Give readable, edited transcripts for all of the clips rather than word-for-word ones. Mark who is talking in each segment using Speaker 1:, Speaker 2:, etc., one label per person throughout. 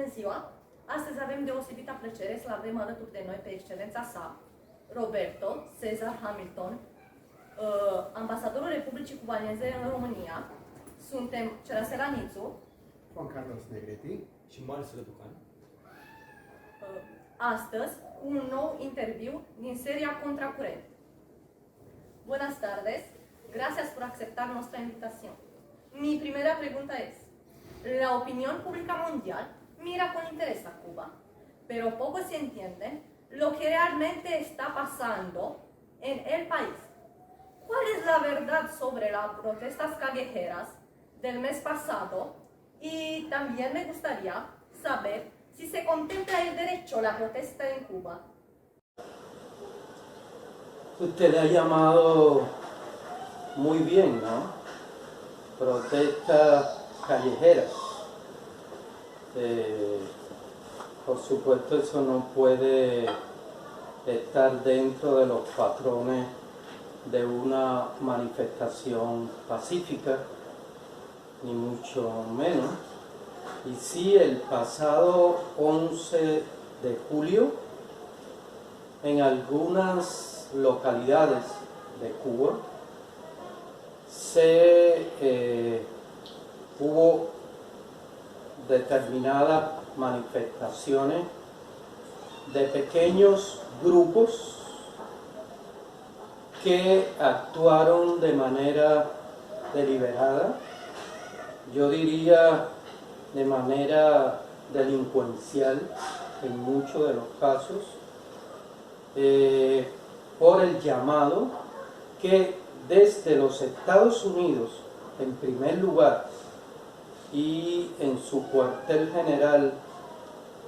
Speaker 1: Bună ziua! Astăzi avem deosebită plăcere să-l avem alături de noi pe excelența sa, Roberto Cezar Hamilton, ambasadorul Republicii Cubaneze în România. Suntem Cerasela Nițu,
Speaker 2: Juan Carlos Negrete
Speaker 3: și Marius Răducan.
Speaker 1: astăzi cu un nou interviu din seria Contracurent. Buenas tardes, gracias por aceptar nuestra invitación. Mi primera pregunta es, la opinión pública mundial mira con interés a Cuba, pero poco se entiende lo que realmente está pasando en el país. ¿Cuál es la verdad sobre las protestas callejeras del mes pasado? Y también me gustaría saber si se contempla el derecho a la protesta en Cuba.
Speaker 4: Usted ha llamado muy bien, ¿no? Protestas callejeras. Por supuesto, eso no puede estar dentro de los patrones de una manifestación pacífica, ni mucho menos. Y sí, el pasado 11 de julio, en algunas localidades de Cuba, hubo determinadas manifestaciones de pequeños grupos que actuaron de manera deliberada, yo diría de manera delincuencial en muchos de los casos, por el llamado que desde los Estados Unidos, en primer lugar, y en su cuartel general,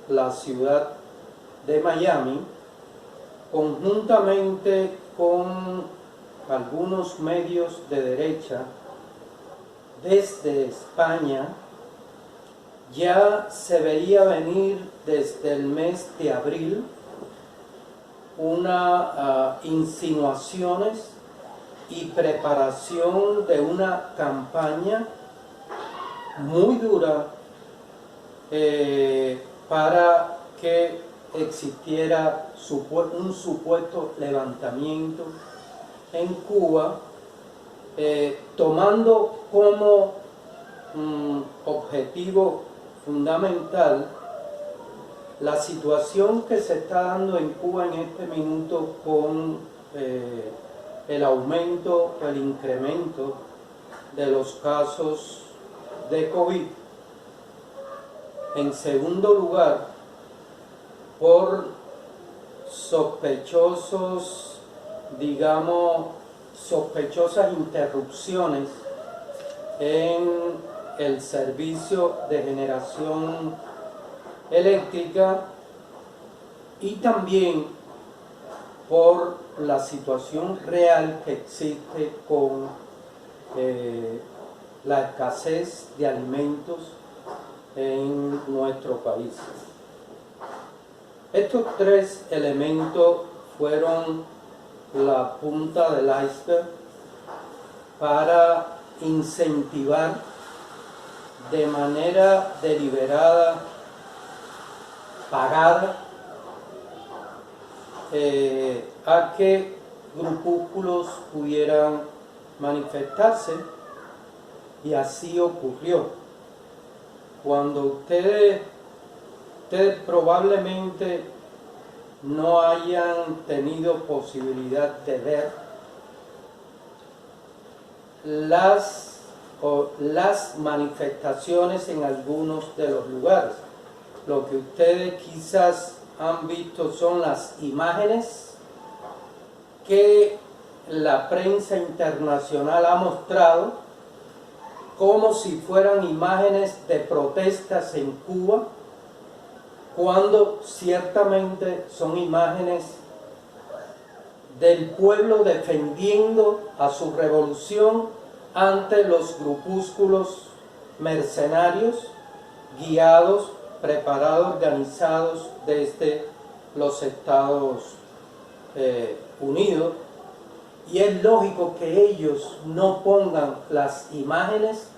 Speaker 4: la ciudad de Miami, conjuntamente con algunos medios de derecha, desde España, ya se veía venir desde el mes de abril insinuaciones y preparación de una campaña muy dura para que existiera un supuesto levantamiento en Cuba, tomando como objetivo fundamental la situación que se está dando en Cuba en este minuto con el aumento, el incremento de los casos de COVID. En segundo lugar, por sospechosas interrupciones en el servicio de generación eléctrica y también por la situación real que existe con la escasez de alimentos en nuestro país. Estos tres elementos fueron la punta del iceberg para incentivar de manera deliberada, pagada, a que grupúsculos pudieran manifestarse, y así ocurrió. Cuando ustedes probablemente no hayan tenido posibilidad de ver las manifestaciones en algunos de los lugares. Lo que ustedes quizás han visto son las imágenes que la prensa internacional ha mostrado como si fueran imágenes de protestas en Cuba, cuando ciertamente son imágenes del pueblo defendiendo a su revolución ante los grupúsculos mercenarios guiados, preparados, organizados desde los Estados Unidos. Y es lógico que ellos no pongan las imágenes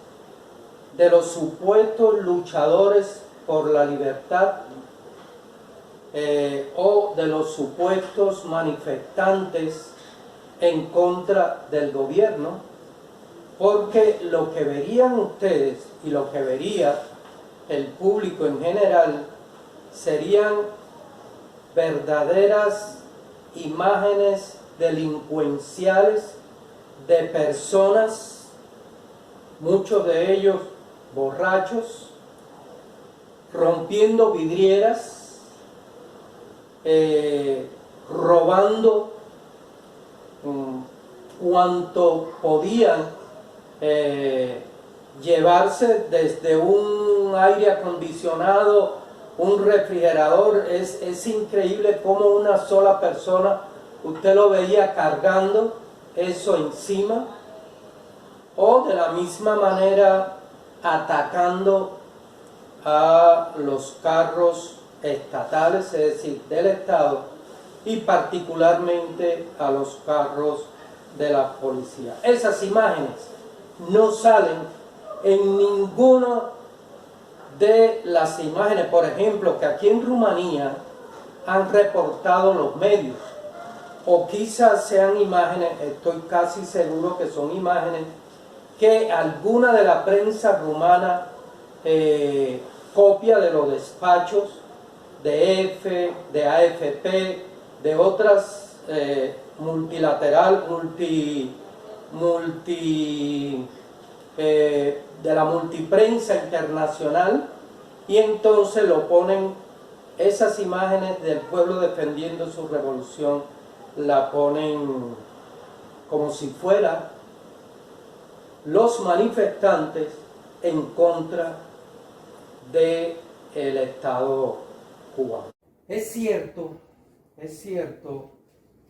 Speaker 4: de los supuestos luchadores por la libertad o de los supuestos manifestantes en contra del gobierno, porque lo que verían ustedes y lo que vería el público en general serían verdaderas imágenes delincuenciales de personas, muchos de ellos borrachos, rompiendo vidrieras, robando cuanto podían llevarse, desde un aire acondicionado, un refrigerador. Es increíble cómo una sola persona, usted lo veía cargando eso encima, o de la misma manera atacando a los carros estatales, es decir, del Estado, y particularmente a los carros de la policía. Esas imágenes no salen en ninguna de las imágenes, por ejemplo, que aquí en Rumanía han reportado los medios, o quizás sean imágenes, estoy casi seguro que son imágenes que alguna de la prensa rumana copia de los despachos de AFP, de otras de la multiprensa internacional, y entonces lo ponen, esas imágenes del pueblo defendiendo su revolución, la ponen como si fuera los manifestantes en contra del Estado cubano. Es cierto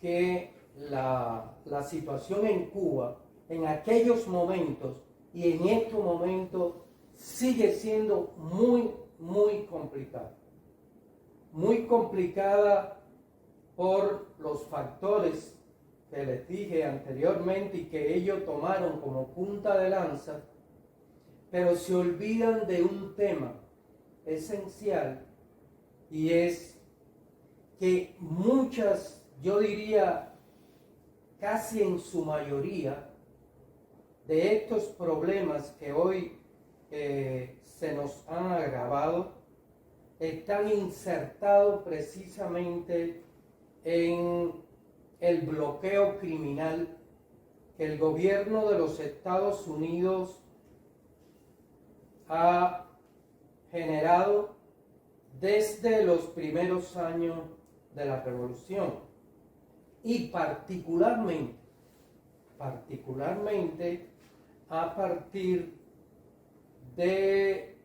Speaker 4: que la situación en Cuba en aquellos momentos y en estos momentos sigue siendo muy complicada. Muy complicada por los factores que les dije anteriormente y que ellos tomaron como punta de lanza, pero se olvidan de un tema esencial, y es que muchas, yo diría casi en su mayoría, de estos problemas que hoy se nos han agravado, están insertados precisamente en el bloqueo criminal que el gobierno de los Estados Unidos ha generado desde los primeros años de la revolución, y particularmente a partir de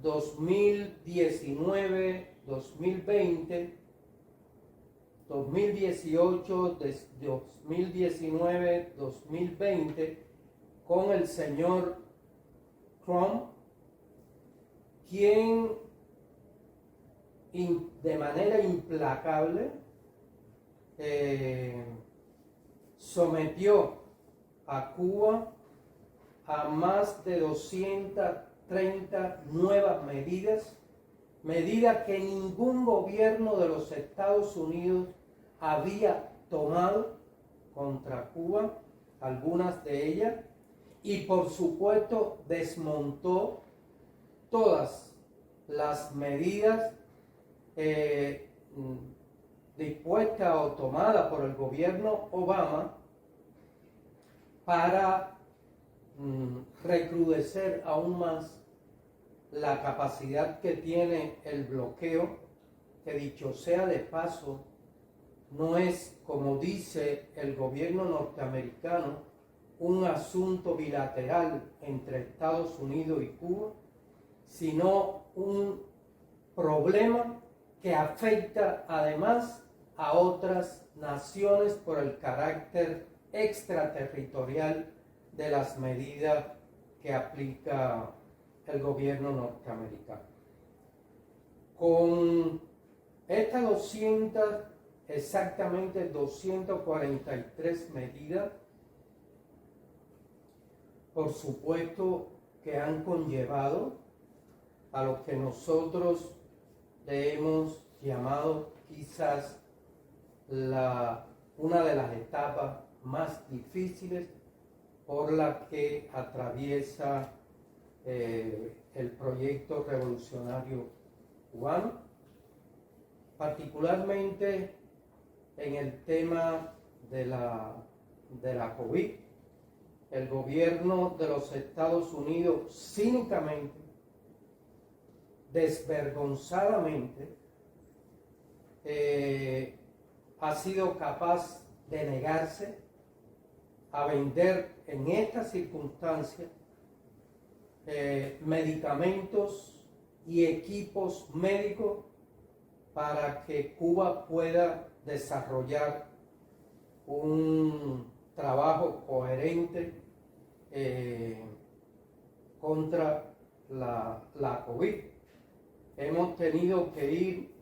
Speaker 4: 2019, 2020, 2018, 2019, 2020, con el señor Trump, quien de manera implacable sometió a Cuba a más de 230 nuevas medidas que ningún gobierno de los Estados Unidos había tomado contra Cuba, algunas de ellas, y por supuesto desmontó todas las medidas dispuestas o tomadas por el gobierno Obama para recrudecer aún más la capacidad que tiene el bloqueo, que dicho sea de paso, no es, como dice el gobierno norteamericano, un asunto bilateral entre Estados Unidos y Cuba, sino un problema que afecta además a otras naciones por el carácter extraterritorial de las medidas que aplica el gobierno norteamericano. Con estas exactamente 243 medidas, por supuesto que han conllevado a lo que nosotros le hemos llamado quizás una de las etapas más difíciles por la que atraviesa el proyecto revolucionario cubano, particularmente en el tema de la COVID. El gobierno de los Estados Unidos cínicamente, desvergonzadamente, ha sido capaz de negarse a vender en estas circunstancias medicamentos y equipos médicos para que Cuba pueda desarrollar un trabajo coherente contra la COVID. Hemos tenido que ir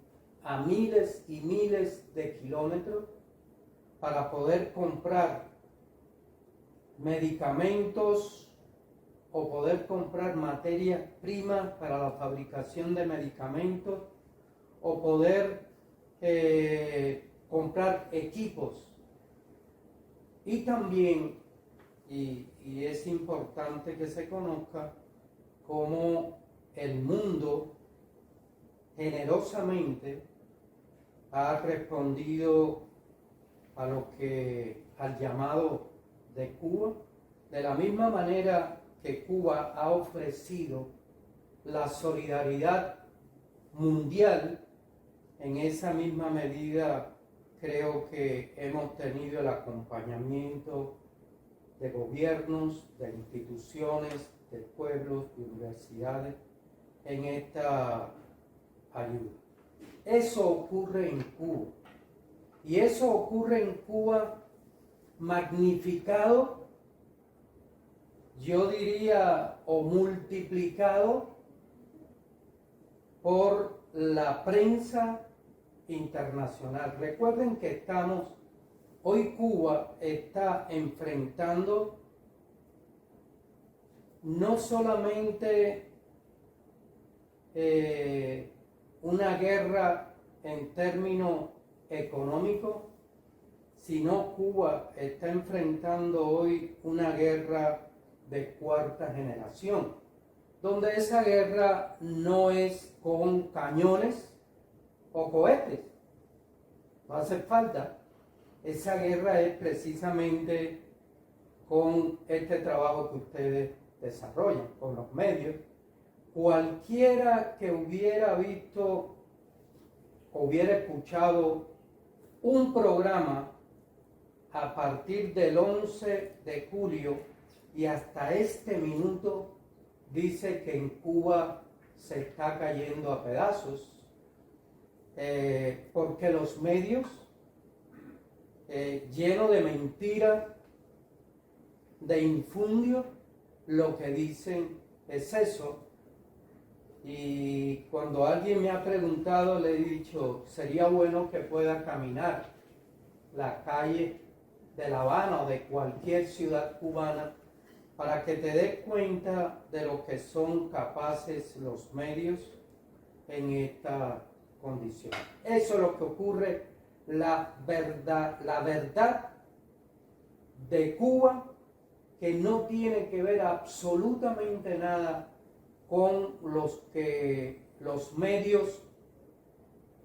Speaker 4: a miles y miles de kilómetros para poder comprar medicamentos o poder comprar materias primas para la fabricación de medicamentos o poder comprar equipos. Y también, y es importante que se conozca, cómo el mundo generosamente ha respondido al llamado de Cuba, de la misma manera que Cuba ha ofrecido la solidaridad mundial. En esa misma medida creo que hemos tenido el acompañamiento de gobiernos, de instituciones, de pueblos, de universidades en esta ayuda. Eso ocurre en Cuba. Y eso ocurre en Cuba magnificado, yo diría, o multiplicado por la prensa internacional. Recuerden que hoy Cuba está enfrentando no solamente una guerra en términos económicos, sino Cuba está enfrentando hoy una guerra de cuarta generación, donde esa guerra no es con cañones o cohetes, no hace falta. Esa guerra es precisamente con este trabajo que ustedes desarrollan, con los medios. Cualquiera que hubiera visto, hubiera escuchado un programa a partir del 11 de julio y hasta este minuto, dice que en Cuba se está cayendo a pedazos, porque los medios, llenos de mentiras, de infundio, lo que dicen es eso. Y cuando alguien me ha preguntado, le he dicho, sería bueno que pueda caminar la calle de La Habana o de cualquier ciudad cubana para que te des cuenta de lo que son capaces los medios en esta condición. Eso es lo que ocurre, la verdad de Cuba, que no tiene que ver absolutamente nada con los que los medios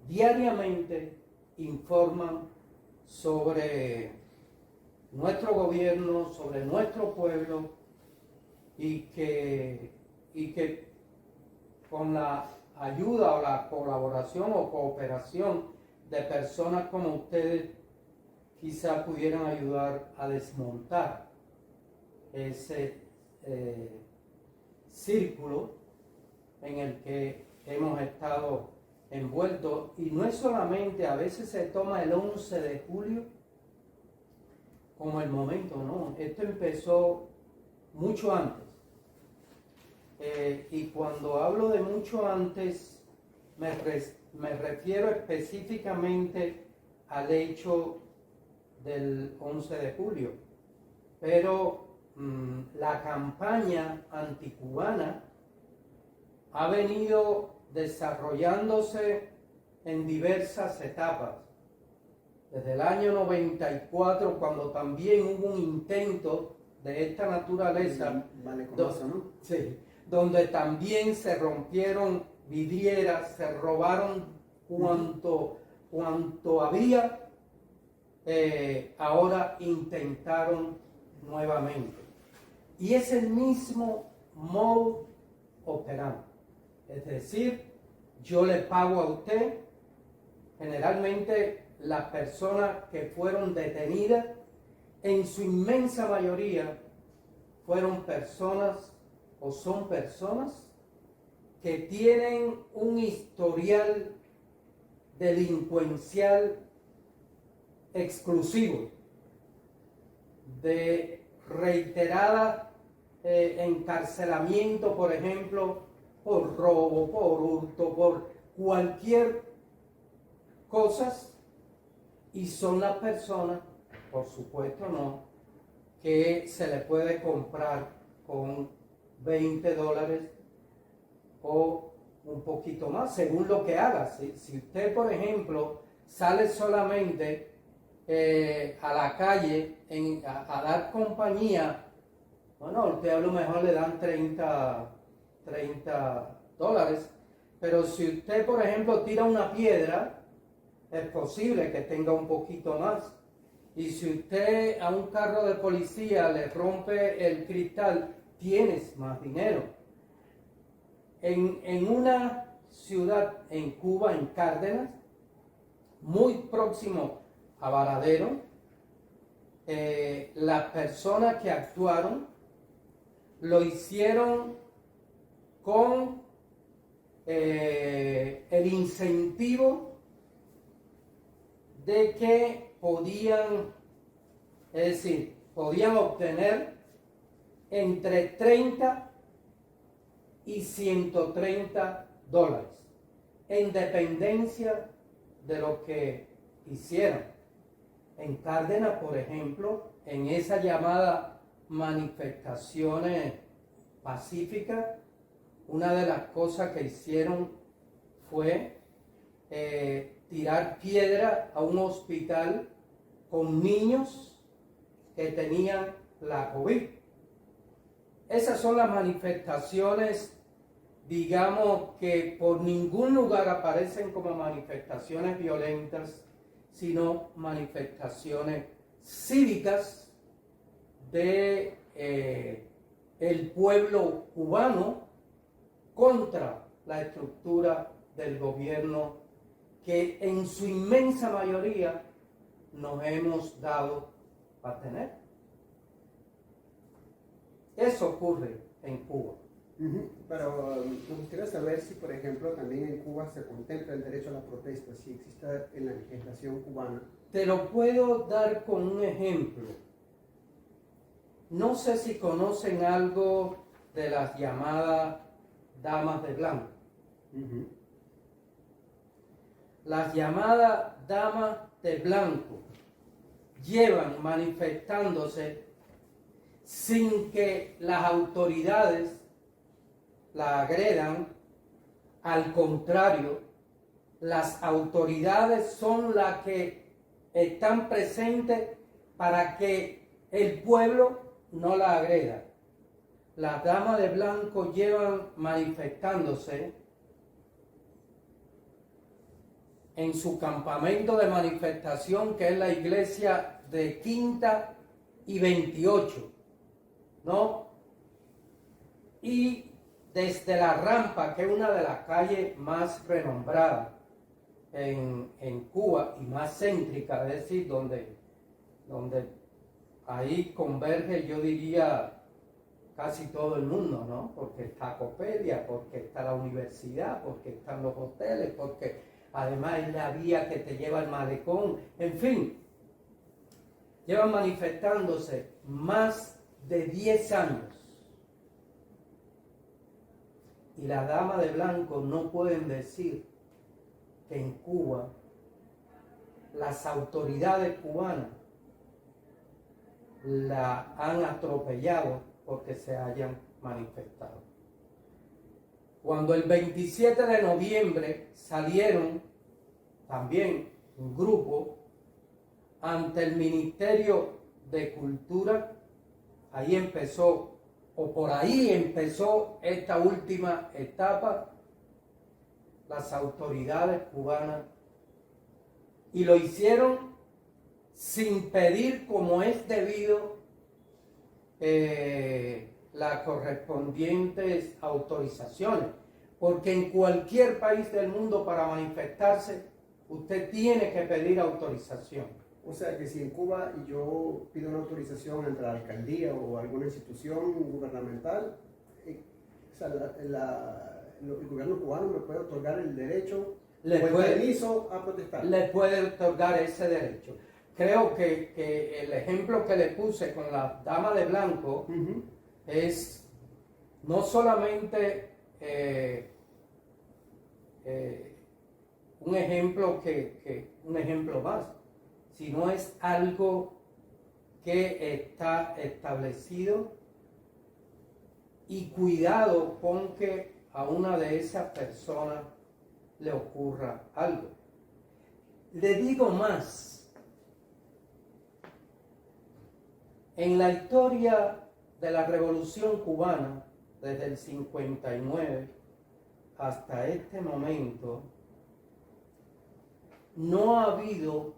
Speaker 4: diariamente informan sobre nuestro gobierno, sobre nuestro pueblo, y que con la ayuda o la colaboración o cooperación de personas como ustedes quizá pudieran ayudar a desmontar ese círculo en el que hemos estado envueltos. Y no es solamente, a veces se toma el 11 de julio como el momento, no, esto empezó mucho antes. Y cuando hablo de mucho antes, me refiero específicamente al hecho del 11 de julio. Pero la campaña anticubana ha venido desarrollándose en diversas etapas. Desde el año 94, cuando también hubo un intento de esta naturaleza,
Speaker 2: Vale, como eso, ¿no?
Speaker 4: sí, donde también se rompieron vidrieras, se robaron cuanto había, ahora intentaron nuevamente. Y es el mismo modo operandi. Es decir, yo le pago a usted, generalmente las personas que fueron detenidas, en su inmensa mayoría, fueron personas o son personas que tienen un historial delincuencial exclusivo, de reiterada encarcelamiento, por ejemplo, por robo, por hurto, por cualquier cosa, y son las personas, por supuesto no, que se le puede comprar con $20 o un poquito más, según lo que haga. Si usted, por ejemplo, sale solamente a la calle a dar compañía, bueno, a usted a lo mejor le dan $30, pero si usted, por ejemplo, tira una piedra, es posible que tenga un poquito más. Y si usted a un carro de policía le rompe el cristal, tienes más dinero. En una ciudad en Cuba, en Cárdenas, muy próximo a Varadero, las personas que actuaron lo hicieron con el incentivo de que podían obtener entre 30 y $130, en dependencia de lo que hicieran. En Cárdenas, por ejemplo, en esa llamada manifestaciones pacíficas, una de las cosas que hicieron fue tirar piedra a un hospital con niños que tenían la COVID. Esas son las manifestaciones, digamos, que por ningún lugar aparecen como manifestaciones violentas, sino manifestaciones cívicas de el pueblo cubano contra la estructura del gobierno que en su inmensa mayoría nos hemos dado a tener. Eso ocurre en Cuba.
Speaker 2: Pero me gustaría saber si, por ejemplo, también en Cuba se contempla el derecho a la protesta, si existe en la legislación cubana.
Speaker 4: Te lo puedo dar con un ejemplo. No sé si conocen algo de las llamadas damas de blanco. Las llamadas damas de blanco llevan manifestándose sin que las autoridades la agredan. Al contrario, las autoridades son las que están presentes para que el pueblo no la agreda. Las damas de blanco llevan manifestándose en su campamento de manifestación, que es la iglesia de Quinta y 28, ¿no? Y desde la Rampa, que es una de las calles más renombradas en Cuba y más céntrica, es decir, donde ahí converge, yo diría, casi todo el mundo, ¿no? Porque está Copelia, porque está la universidad, porque están los hoteles, porque además es la vía que te lleva al malecón, en fin. Llevan manifestándose más de 10 años. Y las damas de blanco no pueden decir que en Cuba las autoridades cubanas la han atropellado porque se hayan manifestado. Cuando el 27 de noviembre salieron también un grupo ante el Ministerio de Cultura, ahí empezó, o por ahí empezó esta última etapa, las autoridades cubanas, y lo hicieron sin pedir como es debido las correspondientes autorizaciones, porque en cualquier país del mundo para manifestarse usted tiene que pedir autorización.
Speaker 2: O sea que si en Cuba yo pido una autorización ante la alcaldía o alguna institución gubernamental, o sea, el gobierno cubano me puede otorgar el derecho o el permiso a protestar.
Speaker 4: Le puede otorgar ese derecho. Creo que el ejemplo que le puse con la dama de blanco es no solamente un ejemplo más, sino es algo que está establecido, y cuidado con que a una de esas personas le ocurra algo. Le digo más. En la historia de la Revolución Cubana, desde el 59 hasta este momento, no ha habido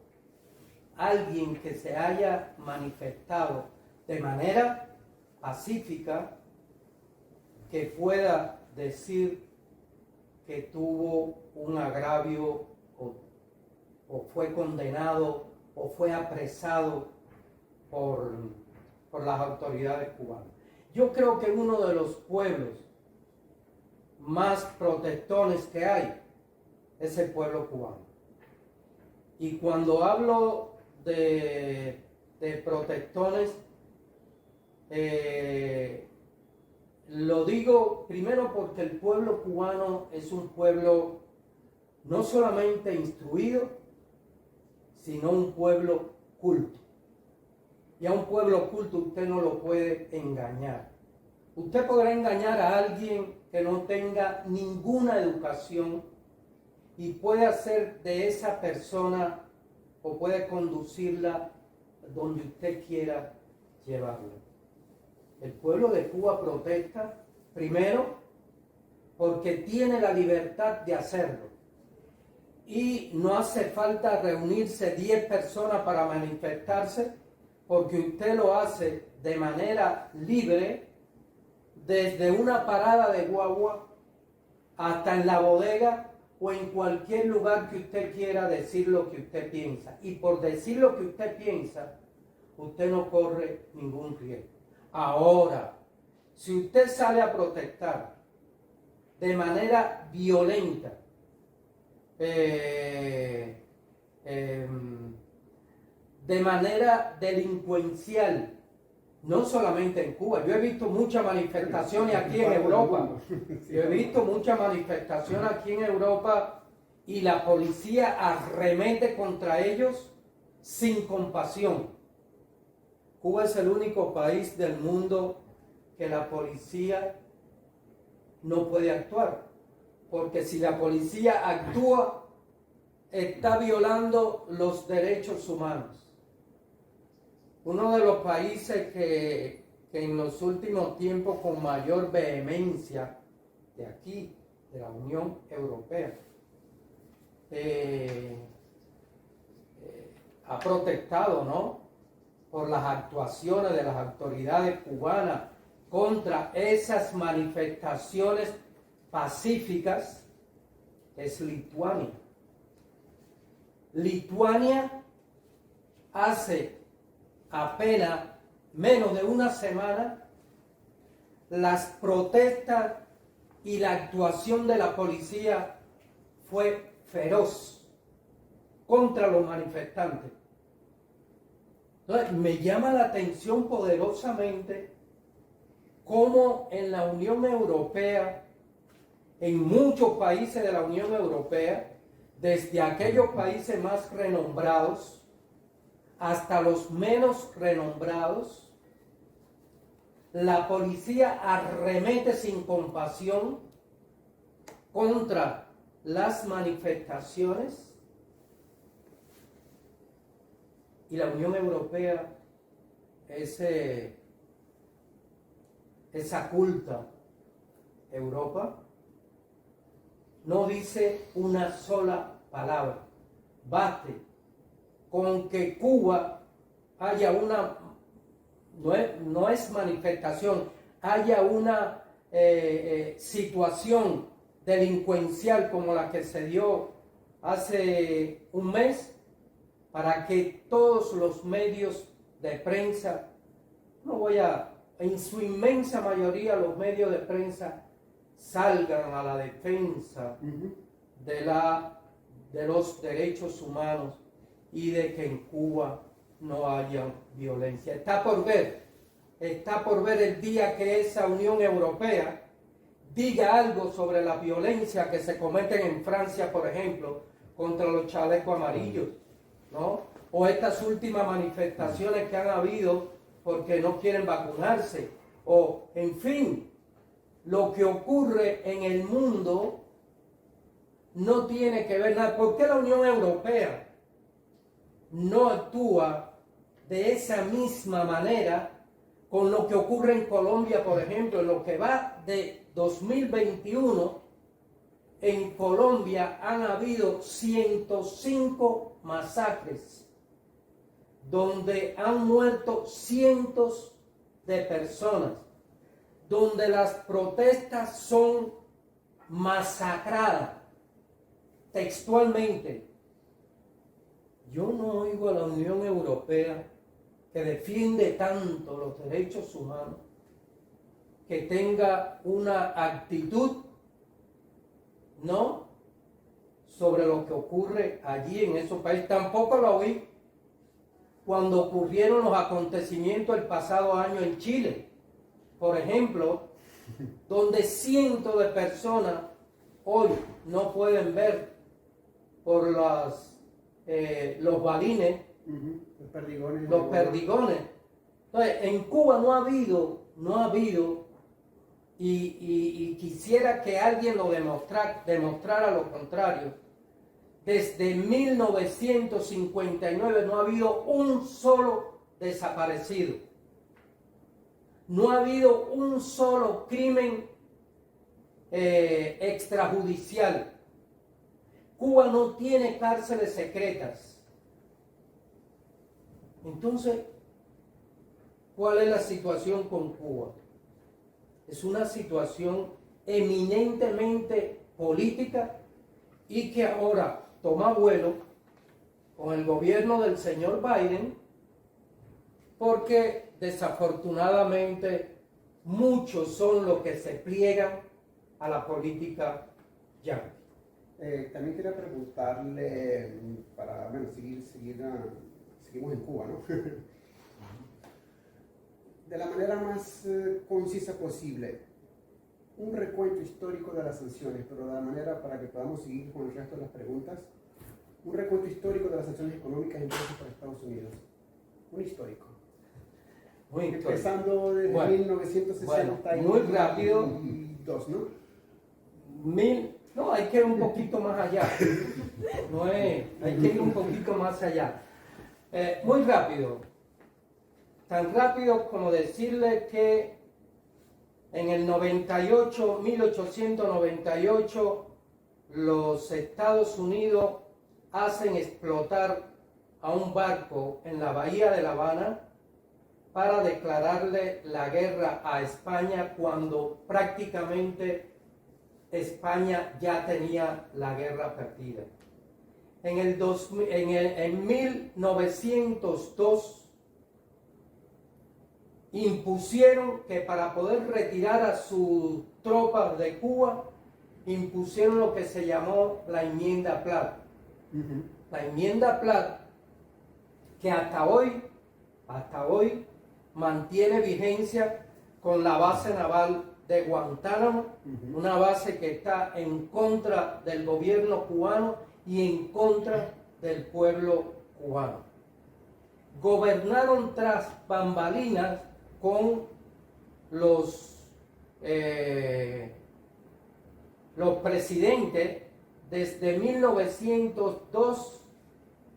Speaker 4: alguien que se haya manifestado de manera pacífica que pueda decir que tuvo un agravio o fue condenado o fue apresado por las autoridades cubanas. Yo creo que uno de los pueblos más protestones que hay es el pueblo cubano. Y cuando hablo de protestones, lo digo primero porque el pueblo cubano es un pueblo no solamente instruido, sino un pueblo culto. Y a un pueblo culto usted no lo puede engañar. Usted podrá engañar a alguien que no tenga ninguna educación y puede hacer de esa persona o puede conducirla donde usted quiera llevarla. El pueblo de Cuba protesta primero porque tiene la libertad de hacerlo. Y no hace falta reunirse 10 personas para manifestarse, porque usted lo hace de manera libre, desde una parada de guagua hasta en la bodega o en cualquier lugar que usted quiera decir lo que usted piensa. Y por decir lo que usted piensa, usted no corre ningún riesgo. Ahora, si usted sale a protestar de manera violenta, de manera delincuencial, no solamente en Cuba, yo he visto muchas manifestaciones aquí en Europa, y la policía arremete contra ellos sin compasión. Cuba es el único país del mundo que la policía no puede actuar, porque si la policía actúa, está violando los derechos humanos. Uno de los países que en los últimos tiempos con mayor vehemencia de aquí, de la Unión Europea, ha protestado, ¿no?, por las actuaciones de las autoridades cubanas contra esas manifestaciones pacíficas, es Lituania. Lituania hace apenas menos de una semana, las protestas y la actuación de la policía fue feroz contra los manifestantes. Entonces, me llama la atención poderosamente cómo en la Unión Europea, en muchos países de la Unión Europea, desde aquellos países más renombrados hasta los menos renombrados, la policía arremete sin compasión contra las manifestaciones y la Unión Europea esa culta Europa no dice una sola palabra. Baste con que Cuba haya una, no es manifestación, haya una situación delincuencial como la que se dio hace un mes, para que todos los medios de prensa, en su inmensa mayoría los medios de prensa salgan a la defensa de los derechos humanos y de que en Cuba no haya violencia. Está por ver el día que esa Unión Europea diga algo sobre la violencia que se cometen en Francia, por ejemplo, contra los chalecos amarillos, ¿no? O estas últimas manifestaciones que han habido porque no quieren vacunarse, o en fin, lo que ocurre en el mundo no tiene que ver nada. ¿Por qué la Unión Europea no actúa de esa misma manera con lo que ocurre en Colombia, por ejemplo? En lo que va de 2021, en Colombia han habido 105 masacres, donde han muerto cientos de personas, donde las protestas son masacradas textualmente. Yo no oigo a la Unión Europea, que defiende tanto los derechos humanos, que tenga una actitud, ¿no?, sobre lo que ocurre allí en esos países. Tampoco lo oí cuando ocurrieron los acontecimientos el pasado año en Chile, por ejemplo, donde cientos de personas hoy no pueden ver por los balines, los perdigones. Entonces, en Cuba no ha habido, y quisiera que alguien lo demostrara lo contrario. Desde 1959 no ha habido un solo desaparecido. No ha habido un solo crimen extrajudicial. Cuba no tiene cárceles secretas. Entonces, ¿cuál es la situación con Cuba? Es una situación eminentemente política y que ahora toma vuelo con el gobierno del señor Biden, porque desafortunadamente muchos son los que se pliegan a la política yanqui.
Speaker 2: También quería preguntarle, para seguimos en Cuba, ¿no? De la manera más concisa posible, un recuento histórico de las sanciones, pero de la manera para que podamos seguir con el resto de las preguntas, un recuento histórico de las sanciones económicas impuestas por Estados Unidos. Un histórico.
Speaker 4: Muy
Speaker 2: empezando desde 1960
Speaker 4: muy rápido.
Speaker 2: Y dos, ¿no?
Speaker 4: No, hay que ir un poquito más allá. Hay que ir un poquito más allá. Muy rápido. Tan rápido como decirle que en el 1898, los Estados Unidos hacen explotar a un barco en la bahía de La Habana para declararle la guerra a España, cuando prácticamente España ya tenía la guerra perdida. En 1902 impusieron que para poder retirar a sus tropas de Cuba, impusieron lo que se llamó la enmienda Platt. La enmienda Platt, que hasta hoy mantiene vigencia con la base naval de Guantánamo, una base que está en contra del gobierno cubano y en contra del pueblo cubano. Gobernaron tras bambalinas con los presidentes desde 1902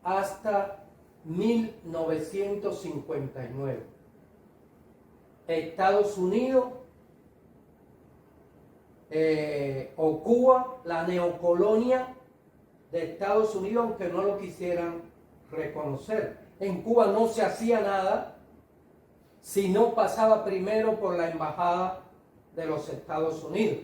Speaker 4: hasta 1959. Estados Unidos o Cuba, la neocolonia de Estados Unidos, aunque no lo quisieran reconocer. En Cuba no se hacía nada si no pasaba primero por la embajada de los Estados Unidos.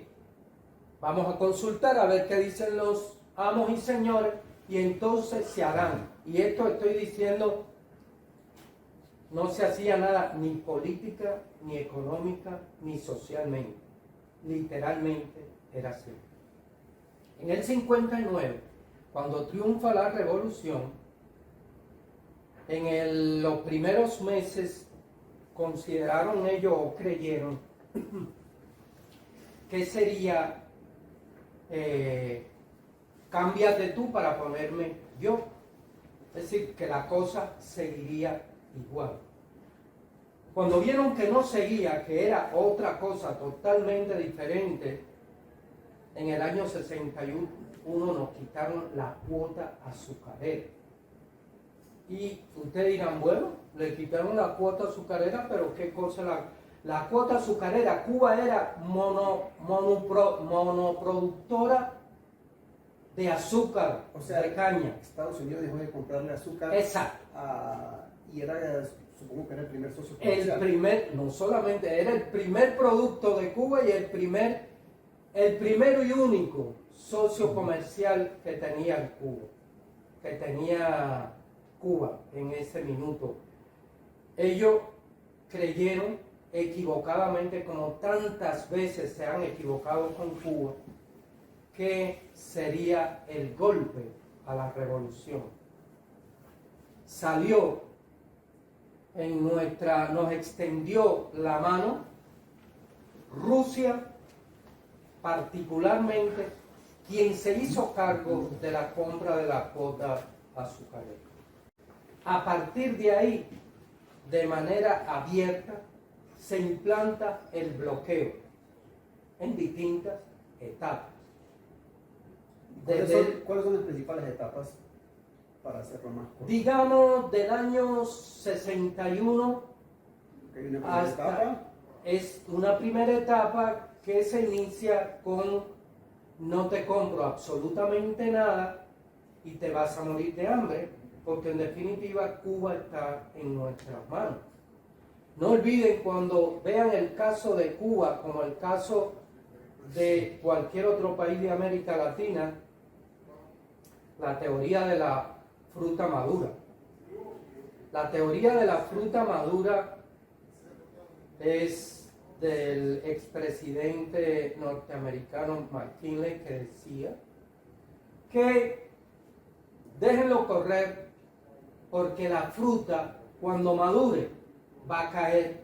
Speaker 4: Vamos a consultar a ver qué dicen los amos y señores y entonces se harán. Y esto estoy diciendo, no se hacía nada ni política, ni económica, ni socialmente. Literalmente era así. En el 59, cuando triunfa la revolución, en los primeros meses consideraron ellos o creyeron que sería cámbiate tú para ponerme yo. Es decir, que la cosa seguiría igual. Cuando vieron que no seguía, que era otra cosa totalmente diferente, en el año 61 nos quitaron la cuota azucarera. Y ustedes dirán, bueno, le quitaron la cuota azucarera, pero ¿qué cosa la cuota azucarera? Cuba era monoproductora de azúcar,
Speaker 2: O sea,
Speaker 4: de caña.
Speaker 2: Estados Unidos dejó de comprarle azúcar.
Speaker 4: Exacto.
Speaker 2: Y era, supongo que era el primer socio comercial.
Speaker 4: No solamente, era el primer producto de Cuba y el primero y único socio comercial que tenía Cuba en ese minuto. Ellos creyeron equivocadamente, como tantas veces se han equivocado con Cuba, que sería el golpe a la revolución. Salió nos extendió la mano Rusia, particularmente, quien se hizo cargo de la compra de la cuota azucarera. A partir de ahí, de manera abierta, se implanta el bloqueo en distintas etapas.
Speaker 2: ¿Cuáles son las principales etapas para hacerlo más corto?
Speaker 4: Digamos, del año 61
Speaker 2: etapa.
Speaker 4: Es una primera etapa que se inicia con no te compro absolutamente nada y te vas a morir de hambre, porque en definitiva Cuba está en nuestras manos. No olviden, cuando vean el caso de Cuba como el caso de cualquier otro país de América Latina, la teoría de la fruta madura. La teoría de la fruta madura es del expresidente norteamericano McKinley, que decía que déjenlo correr porque la fruta, cuando madure, va a caer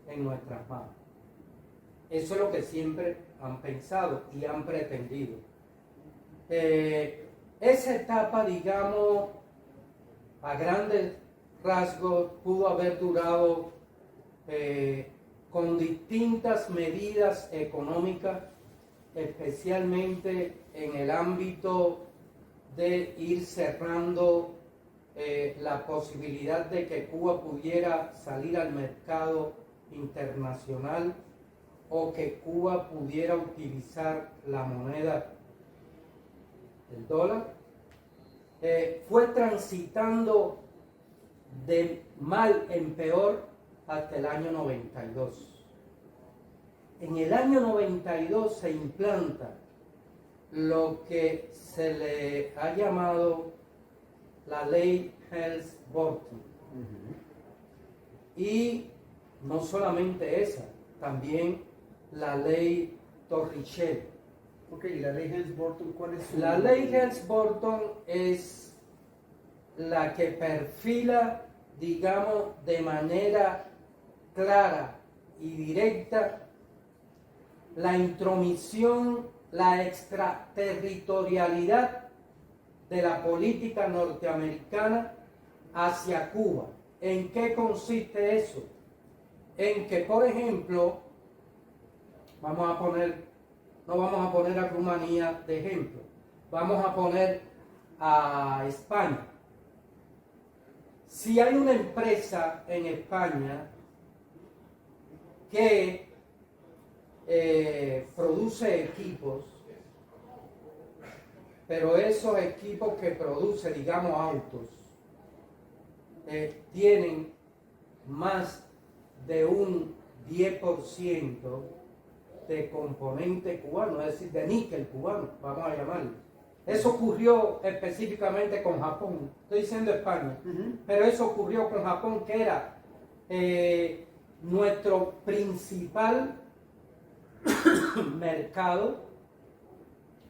Speaker 4: en nuestras manos. Eso es lo que siempre han pensado y han pretendido. Esa etapa, digamos, a grandes rasgos, pudo haber durado con distintas medidas económicas, especialmente en el ámbito de ir cerrando la posibilidad de que Cuba pudiera salir al mercado internacional o que Cuba pudiera utilizar la moneda del dólar. Fue transitando de mal en peor hasta el año 92. En el año 92 se implanta lo que se le ha llamado la ley Helms-Burton. Y no solamente esa, también la ley Torricelli.
Speaker 2: Ok, ¿y la ley Helms-Burton cuál es su...?
Speaker 4: La ley Helms-Burton es la que perfila, digamos, de manera clara y directa la intromisión, la extraterritorialidad de la política norteamericana hacia Cuba. ¿En qué consiste eso? En que, por ejemplo, vamos a poner no vamos a poner a Rumanía de ejemplo, vamos a poner a España. Si hay una empresa en España que produce equipos, pero esos equipos que produce, digamos, autos, tienen más de un 10% de componente cubano, es decir, de níquel cubano, vamos a llamarlo. Eso ocurrió específicamente con Japón, estoy diciendo España, pero eso ocurrió con Japón, que era nuestro principal mercado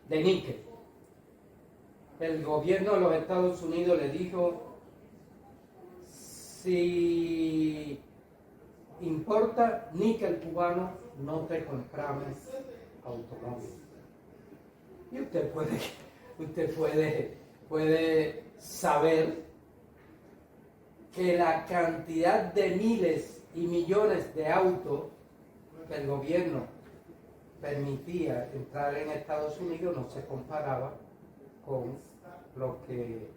Speaker 4: de níquel. El gobierno de los Estados Unidos le dijo: si importa níquel cubano, no te compramos automóvil. Y usted puede saber que la cantidad de miles y millones de autos que el gobierno permitía entrar en Estados Unidos no se comparaba con lo que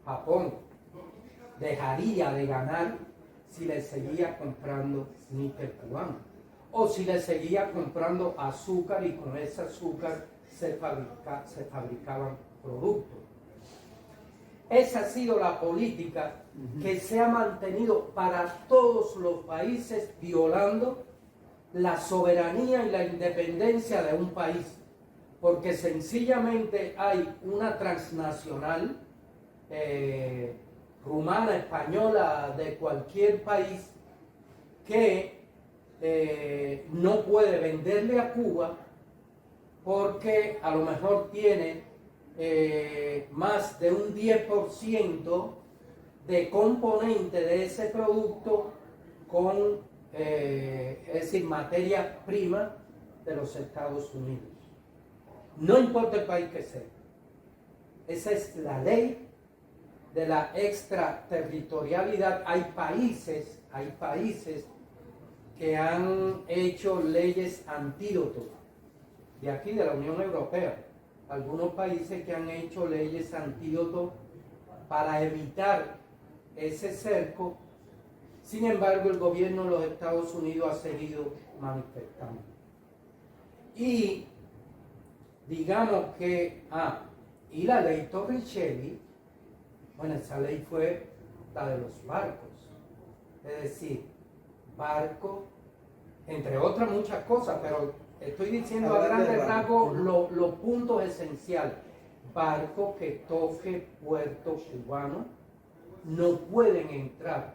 Speaker 4: Japón dejaría de ganar si le seguía comprando níquel cubano, o si le seguía comprando azúcar y con ese azúcar se fabricaban productos. Esa ha sido la política que se ha mantenido para todos los países, violando la soberanía y la independencia de un país, porque sencillamente hay una transnacional rumana, española, de cualquier país, que no puede venderle a Cuba porque a lo mejor tiene más de un 10% de componente de ese producto con, es decir, materia prima de los Estados Unidos. No importa el país que sea. Esa es la ley de la extraterritorialidad. Hay países que han hecho leyes antídoto de aquí, de la Unión Europea. Algunos países que han hecho leyes antídoto para evitar ese cerco. Sin embargo, el gobierno de los Estados Unidos ha seguido manifestando. Y digamos que, y la ley Torricelli, bueno, esa ley fue la de los barcos. Es decir, barcos, entre otras muchas cosas, pero estoy diciendo a grandes rasgos los puntos esenciales. Barcos que toque puerto cubano no pueden entrar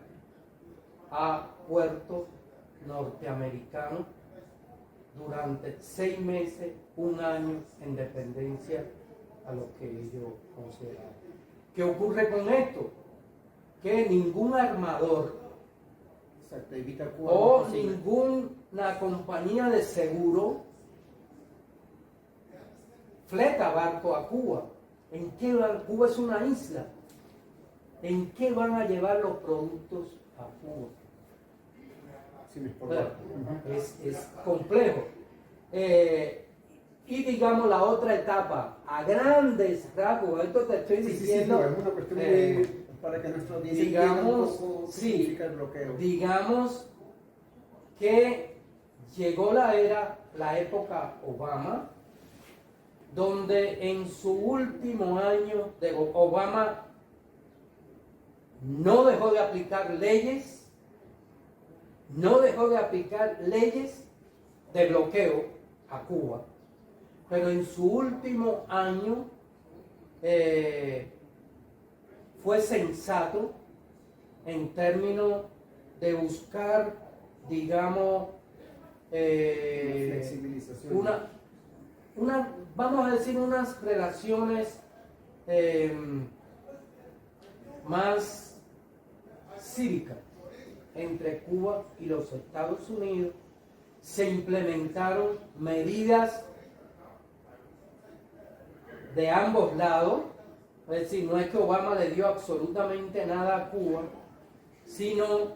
Speaker 4: a puertos norteamericanos durante 6 meses, 1 año, en dependencia a lo que ellos consideran. ¿Qué ocurre con esto? Que ningún armador o ninguna compañía de seguro fleta barco a Cuba. ¿En qué van? Cuba es una isla. ¿En qué van a llevar los productos a Cuba? Bueno, es complejo. Y digamos la otra etapa, a grandes rasgos, esto te estoy diciendo.
Speaker 2: Es una cuestión para que nuestro
Speaker 4: digamos,
Speaker 2: el bloqueo.
Speaker 4: Digamos que llegó la época Obama, donde en su último año de Obama no dejó de aplicar leyes de bloqueo a Cuba, pero en su último año fue sensato en términos de buscar, digamos,
Speaker 2: flexibilización.
Speaker 4: Vamos a decir, unas relaciones más cívicas entre Cuba y los Estados Unidos. Se implementaron medidas de ambos lados, es decir, no es que Obama le dio absolutamente nada a Cuba, sino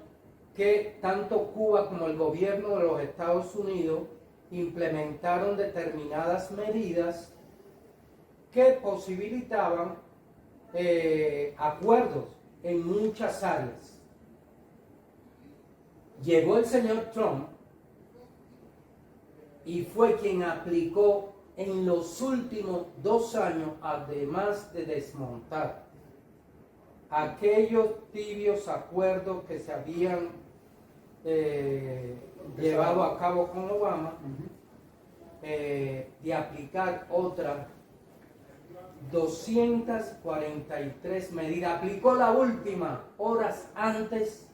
Speaker 4: que tanto Cuba como el gobierno de los Estados Unidos implementaron determinadas medidas que posibilitaban acuerdos en muchas áreas. Llegó el señor Trump y fue quien aplicó en los últimos 2 años, además de desmontar aquellos tibios acuerdos que se habían llevado a cabo con Obama, de aplicar otras 243 medidas. Aplicó la última horas antes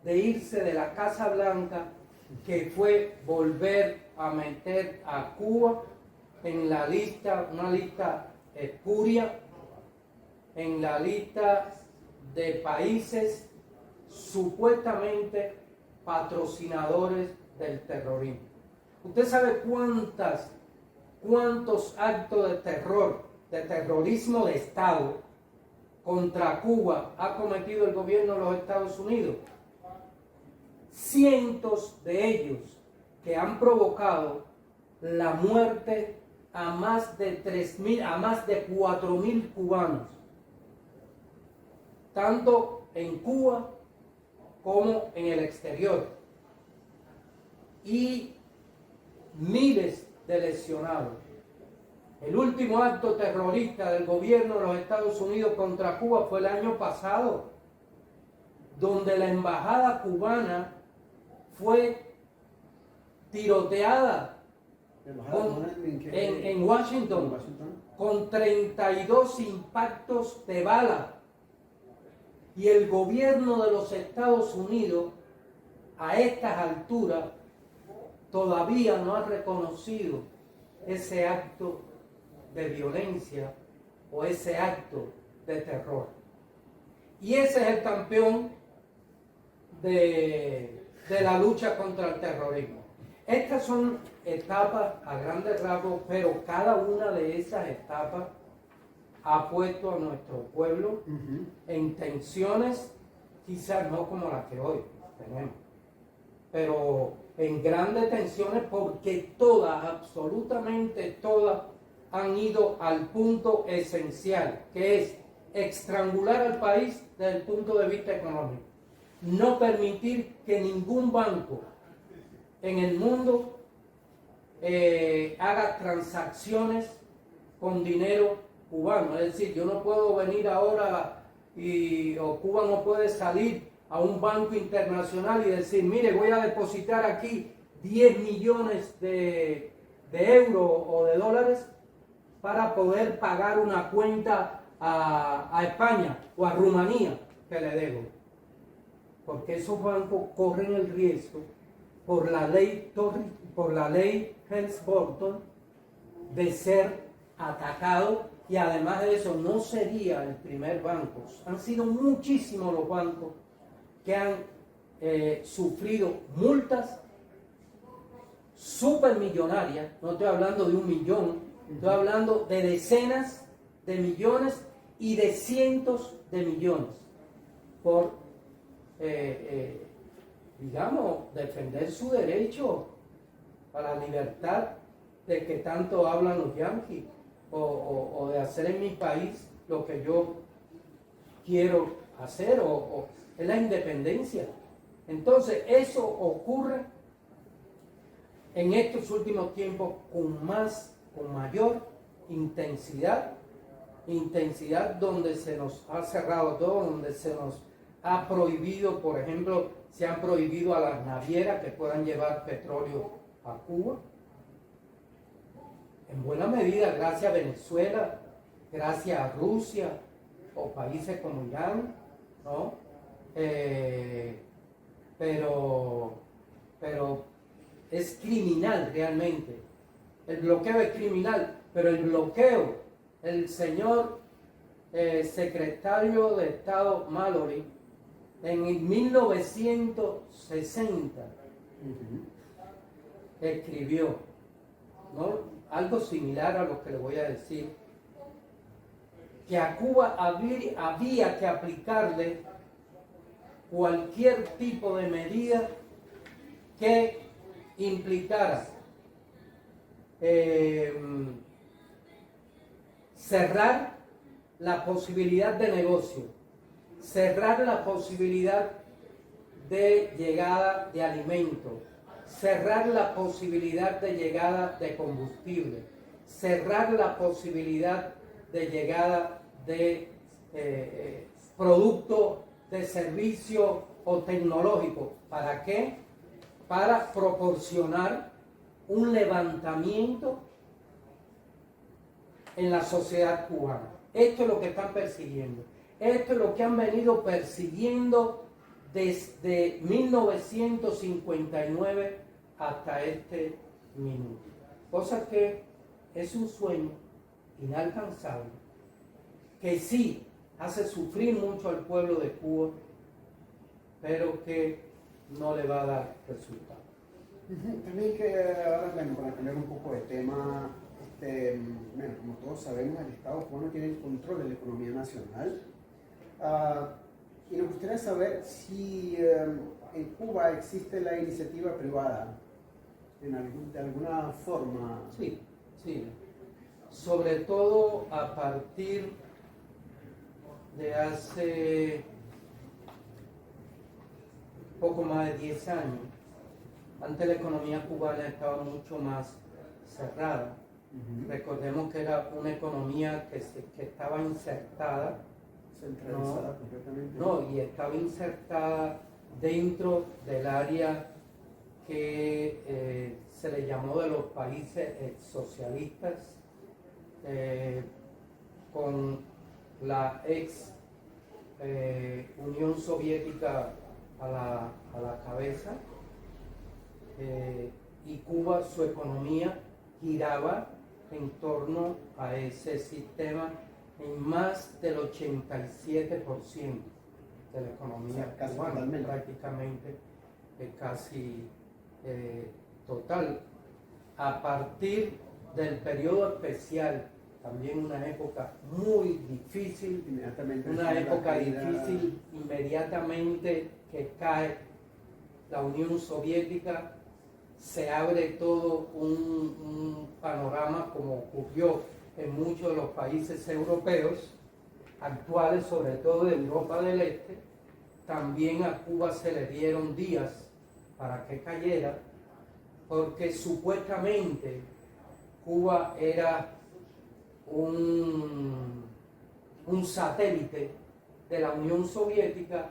Speaker 4: de irse de la Casa Blanca, que fue volver a meter a Cuba en la lista, una lista espuria, en la lista de países supuestamente patrocinadores del terrorismo. ¿Usted sabe cuántos actos de terror, de terrorismo de Estado contra Cuba ha cometido el gobierno de los Estados Unidos? Cientos de ellos que han provocado la muerte a más de 3.000, a más de 4.000 cubanos, tanto en Cuba como en el exterior, y miles de lesionados. El último acto terrorista del gobierno de los Estados Unidos contra Cuba fue el año pasado, donde la embajada cubana fue tiroteada en Washington, con 32 impactos de bala. Y el gobierno de los Estados Unidos, a estas alturas, todavía no ha reconocido ese acto de violencia o ese acto de terror. Y ese es el campeón de la lucha contra el terrorismo. Estas son etapas a grandes rasgos, pero cada una de esas etapas ha puesto a nuestro pueblo en tensiones, quizás no como las que hoy tenemos, pero en grandes tensiones, porque todas, absolutamente todas, han ido al punto esencial, que es estrangular al país desde el punto de vista económico. No permitir que ningún banco en el mundo haga transacciones con dinero cubano. Es decir, yo no puedo venir ahora o Cuba no puede salir a un banco internacional y decir, mire, voy a depositar aquí 10 millones de euros o de dólares para poder pagar una cuenta a España o a Rumanía que le debo. Porque esos bancos corren el riesgo, por la ley Helms-Burton, de ser atacados, y además de eso no sería el primer banco. Han sido muchísimos los bancos que han sufrido multas supermillonarias. No estoy hablando de 1 millón, estoy hablando de decenas de millones y de cientos de millones por digamos, defender su derecho a la libertad de que tanto hablan los yanquis, o de hacer en mi país lo que yo quiero hacer, o es la independencia. Entonces eso ocurre en estos últimos tiempos con mayor intensidad, donde se nos ha cerrado todo, donde se nos ha prohibido, por ejemplo, se han prohibido a las navieras que puedan llevar petróleo a Cuba. En buena medida gracias a Venezuela, gracias a Rusia o países como Irán, ¿no? Pero es criminal realmente. El bloqueo es criminal, pero el bloqueo, el señor secretario de Estado Mallory, en 1960 escribió, ¿no?, algo similar a lo que le voy a decir, que a Cuba había que aplicarle cualquier tipo de medida que implicara
Speaker 3: cerrar la posibilidad de negocio, cerrar la posibilidad de llegada de alimentos, cerrar la posibilidad de llegada de combustible, cerrar la posibilidad de llegada de productos de servicio o tecnológico. ¿Para qué? Para proporcionar un levantamiento en la sociedad cubana. Esto es lo que están persiguiendo. Esto es lo que han venido persiguiendo desde 1959 hasta este minuto. Cosa que es un sueño inalcanzable, que sí hace sufrir mucho al pueblo de Cuba, pero que no le va a dar resultado.
Speaker 2: También que ahora, bueno, para cambiar un poco de tema, bueno, como todos sabemos, el Estado cubano tiene el control de la economía nacional. Y nos gustaría saber si en Cuba existe la iniciativa privada de alguna forma.
Speaker 3: Sí, sí. Sobre todo a partir de hace poco más de 10 años. Antes la economía cubana estaba mucho más cerrada. Recordemos que era una economía que estaba insertada,
Speaker 2: Centralizada completamente.
Speaker 3: no, y estaba insertada dentro del área que se le llamó de los países socialistas, con la ex Unión Soviética a la cabeza, y Cuba, su economía giraba en torno a ese sistema en más del 87% de la economía cubana, prácticamente casi total. A partir del periodo especial, también una época muy difícil, inmediatamente que cae la Unión Soviética, se abre todo un panorama, como ocurrió en muchos de los países europeos actuales, sobre todo de Europa del Este. También a Cuba se le dieron días para que cayera, porque supuestamente Cuba era un satélite de la Unión Soviética,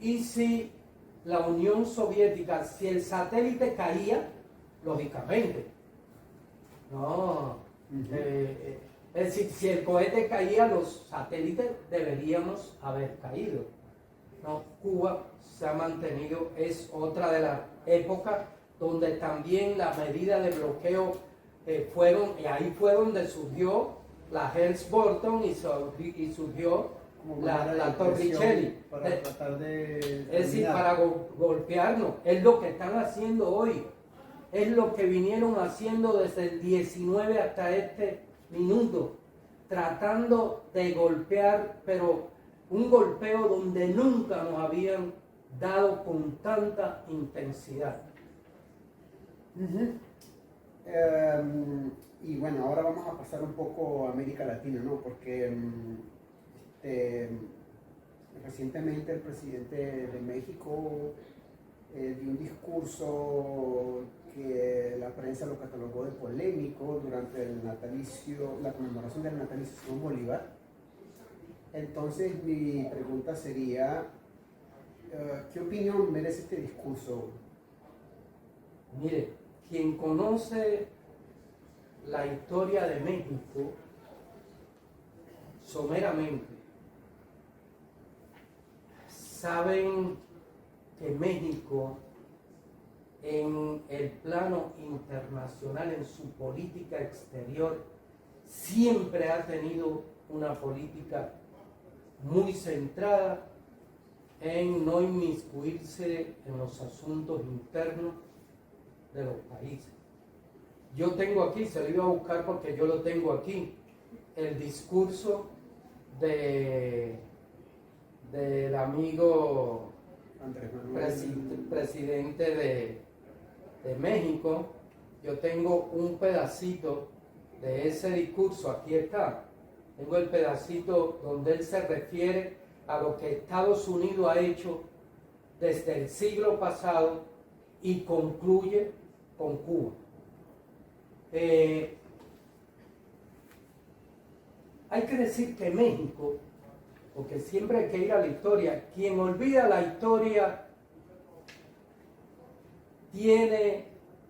Speaker 3: y si la Unión Soviética, si el satélite caía, lógicamente, no, es decir, si el cohete caía, los satélites deberíamos haber caído. No, Cuba se ha mantenido, es otra de las épocas donde también las medidas de bloqueo fueron, y ahí fue donde surgió la Helms-Burton y surgió la Torricelli.
Speaker 2: Para tratar de
Speaker 3: es decir, para golpearnos. Es lo que están haciendo hoy. Es lo que vinieron haciendo desde el 19 hasta este minuto. Tratando de golpear, pero un golpeo donde nunca nos habían dado con tanta intensidad.
Speaker 2: Y bueno, ahora vamos a pasar un poco a América Latina, ¿no? Porque recientemente el presidente de México dio un discurso que la prensa lo catalogó de polémico durante la conmemoración del natalicio de Simón Bolívar. Entonces mi pregunta sería, ¿qué opinión merece este discurso?
Speaker 3: Mire, quien conoce la historia de México someramente, saben que México, en el plano internacional, en su política exterior, siempre ha tenido una política muy centrada en no inmiscuirse en los asuntos internos de los países. Yo tengo aquí, se lo iba a buscar porque yo lo tengo aquí, el discurso del amigo
Speaker 2: Andrés Manuel.
Speaker 3: presidente de México, yo tengo un pedacito de ese discurso, aquí está. Tengo el pedacito donde él se refiere a lo que Estados Unidos ha hecho desde el siglo pasado y concluye con Cuba. Hay que decir que México, porque siempre hay que ir a la historia, quien olvida la historia tiene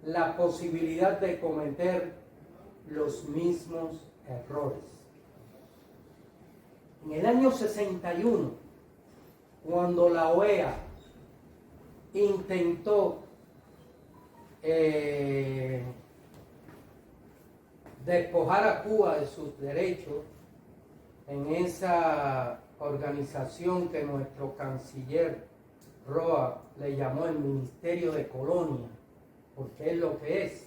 Speaker 3: la posibilidad de cometer los mismos errores. En el año 61, cuando la OEA intentó despojar a Cuba de sus derechos, en esa organización que nuestro canciller Roa le llamó el Ministerio de Colonia, porque es lo que es.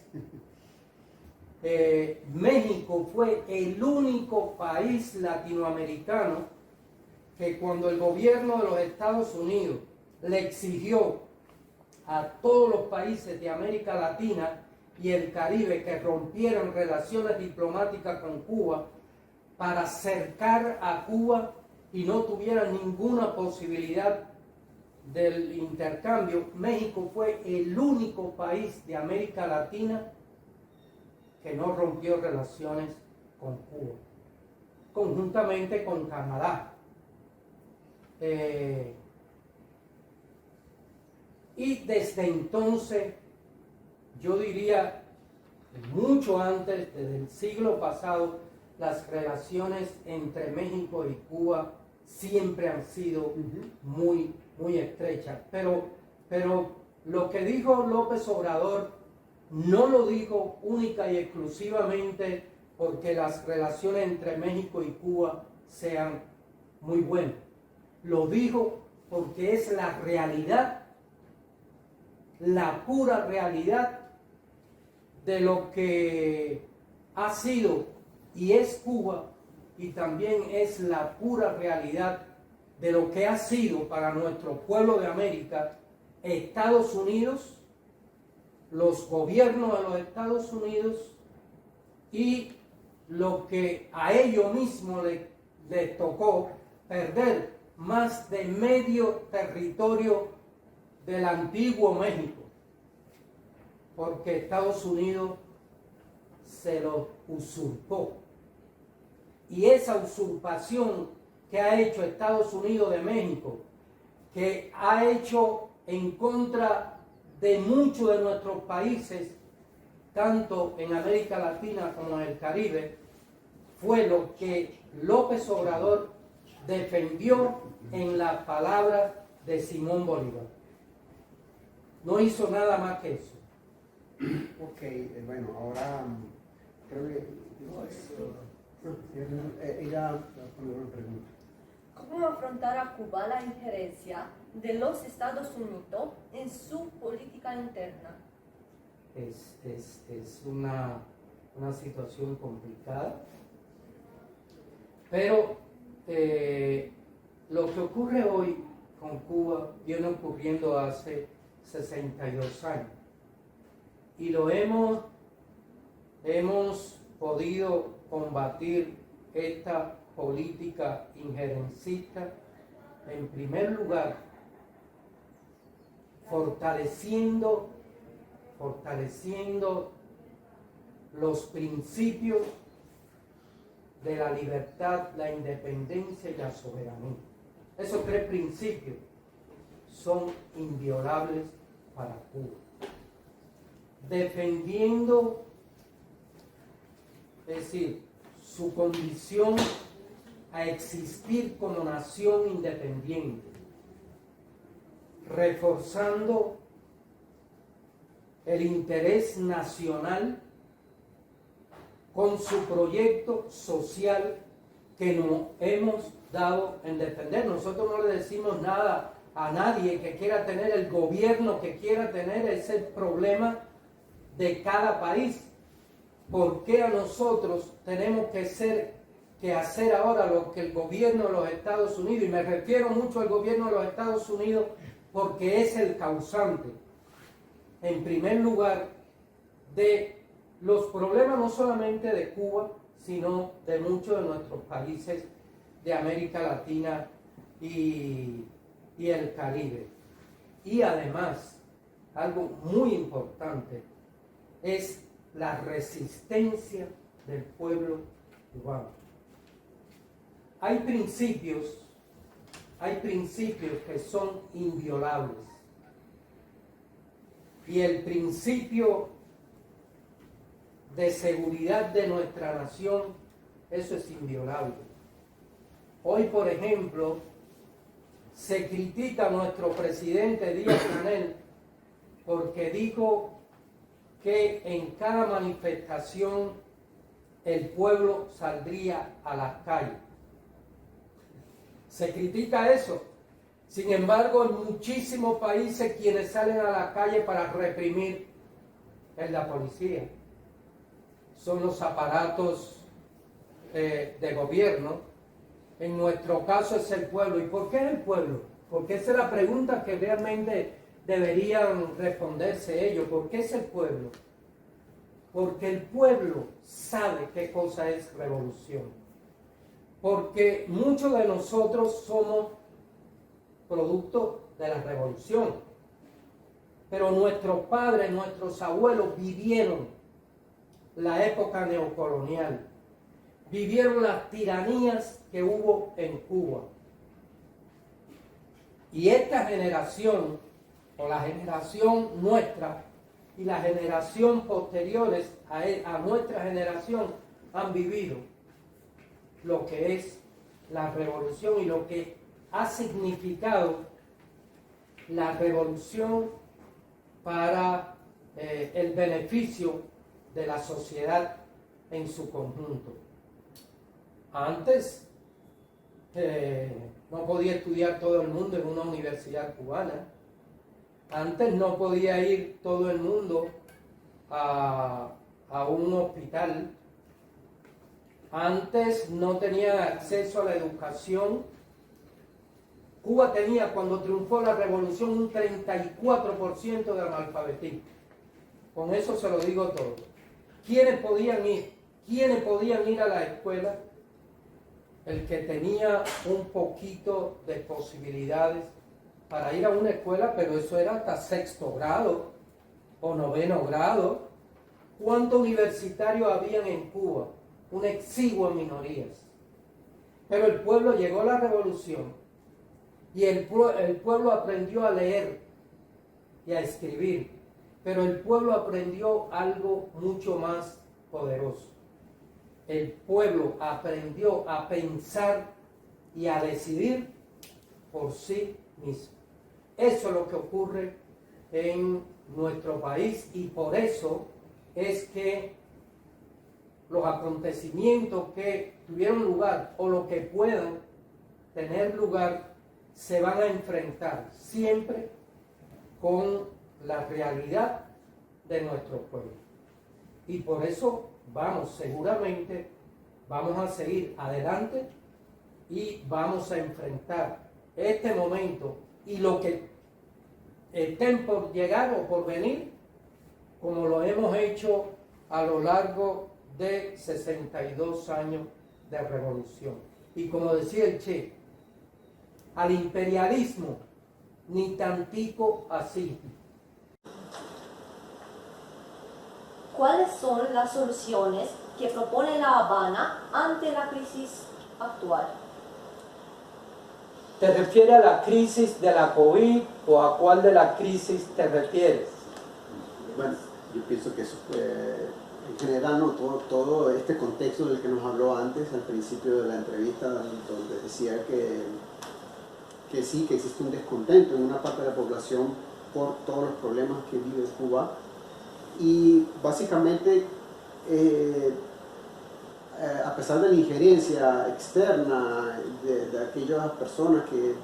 Speaker 3: México fue el único país latinoamericano que cuando el gobierno de los Estados Unidos le exigió a todos los países de América Latina y el Caribe que rompieran relaciones diplomáticas con Cuba para acercar a Cuba y no tuvieran ninguna posibilidad del intercambio, México fue el único país de América Latina que no rompió relaciones con Cuba, conjuntamente con Canadá. Y desde entonces, yo diría, mucho antes, desde el siglo pasado, las relaciones entre México y Cuba siempre han sido muy, muy estrechas. Pero lo que dijo López Obrador no lo dijo única y exclusivamente porque las relaciones entre México y Cuba sean muy buenas. Lo dijo porque es la realidad, la pura realidad de lo que ha sido y es Cuba, y también es la pura realidad de lo que ha sido para nuestro pueblo de América, Estados Unidos, los gobiernos de los Estados Unidos y lo que a ellos mismos les tocó perder más de medio territorio del antiguo México, porque Estados Unidos se lo usurpó. Y esa usurpación que ha hecho Estados Unidos de México, que ha hecho en contra de muchos de nuestros países, tanto en América Latina como en el Caribe, fue lo que López Obrador defendió en la palabra de Simón Bolívar. No hizo nada más que eso.
Speaker 2: Ok, bueno, ahora creo que ella poner una pregunta.
Speaker 1: ¿Cómo afrontar a Cuba la injerencia de los Estados Unidos en su política interna?
Speaker 3: Es una situación complicada, pero lo que ocurre hoy con Cuba viene ocurriendo hace 62 años y lo hemos podido combatir esta política injerencista, en primer lugar, fortaleciendo los principios de la libertad, la independencia y la soberanía. Esos tres principios son inviolables para Cuba. Defendiendo, es decir, su condición a existir como nación independiente, reforzando el interés nacional con su proyecto social que nos hemos dado en defender. Nosotros no le decimos nada a nadie que quiera tener el gobierno que quiera tener, es el problema de cada país. ¿Por qué a nosotros tenemos que hacer ahora lo que el gobierno de los Estados Unidos, y me refiero mucho al gobierno de los Estados Unidos porque es el causante, en primer lugar, de los problemas no solamente de Cuba, sino de muchos de nuestros países de América Latina y el Caribe. Y además, algo muy importante es la resistencia del pueblo cubano. Hay principios que son inviolables. Y el principio de seguridad de nuestra nación, eso es inviolable. Hoy, por ejemplo, se critica a nuestro presidente Díaz-Canel porque dijo que en cada manifestación el pueblo saldría a las calles. Se critica eso. Sin embargo, en muchísimos países quienes salen a la calle para reprimir es la policía. Son los aparatos de gobierno. En nuestro caso es el pueblo. ¿Y por qué es el pueblo? Porque esa es la pregunta que realmente deberían responderse ellos. ¿Por qué es el pueblo? Porque el pueblo sabe qué cosa es revolución. Porque muchos de nosotros somos producto de la revolución. Pero nuestros padres, nuestros abuelos vivieron la época neocolonial. Vivieron las tiranías que hubo en Cuba. Y esta generación, o la generación nuestra, y la generación posteriores a nuestra generación, han vivido lo que es la revolución y lo que ha significado la revolución para el beneficio de la sociedad en su conjunto. Antes no podía estudiar todo el mundo en una universidad cubana. Antes no podía ir todo el mundo a un hospital. Antes no tenía acceso a la educación. Cuba tenía, cuando triunfó la revolución, un 34% de analfabetismo. Con eso se lo digo todo. ¿Quiénes podían ir? ¿Quiénes podían ir a la escuela? El que tenía un poquito de posibilidades para ir a una escuela, pero eso era hasta 6º grado o 9º grado. ¿Cuántos universitarios habían en Cuba? Una exigua minoría. Pero el pueblo, llegó a la revolución y el pueblo aprendió a leer y a escribir, pero el pueblo aprendió algo mucho más poderoso. El pueblo aprendió a pensar y a decidir por sí mismo. Eso es lo que ocurre en nuestro país y por eso es que los acontecimientos que tuvieron lugar o lo que puedan tener lugar se van a enfrentar siempre con la realidad de nuestro pueblo. Y por eso seguramente vamos a seguir adelante y vamos a enfrentar este momento y lo que estén por llegar o por venir, como lo hemos hecho a lo largo de 62 años de revolución. Y como decía el Che, al imperialismo ni tantico así.
Speaker 5: ¿Cuáles son las soluciones que propone La Habana ante la crisis actual?
Speaker 4: ¿Te refieres a la crisis de la COVID o a cuál de la crisis te refieres?
Speaker 2: Bueno, yo pienso que eso fue, en general, ¿no? todo este contexto del que nos habló antes, al principio de la entrevista, donde decía que sí, que existe un descontento en una parte de la población por todos los problemas que vive Cuba. Y básicamente, a pesar de la injerencia externa de aquellas personas que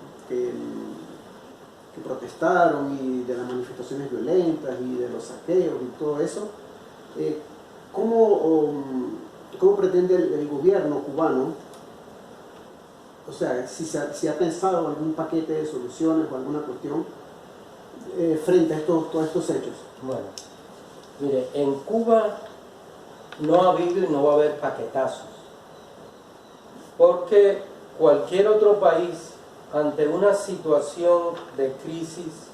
Speaker 2: protestaron y de las manifestaciones violentas y de los saqueos y todo eso, ¿cómo pretende el gobierno cubano, o sea, si ha pensado algún paquete de soluciones o alguna cuestión frente a todos estos hechos?
Speaker 4: Bueno, Mire, en Cuba no ha habido y no va a haber paquetazos, porque cualquier otro país ante una situación de crisis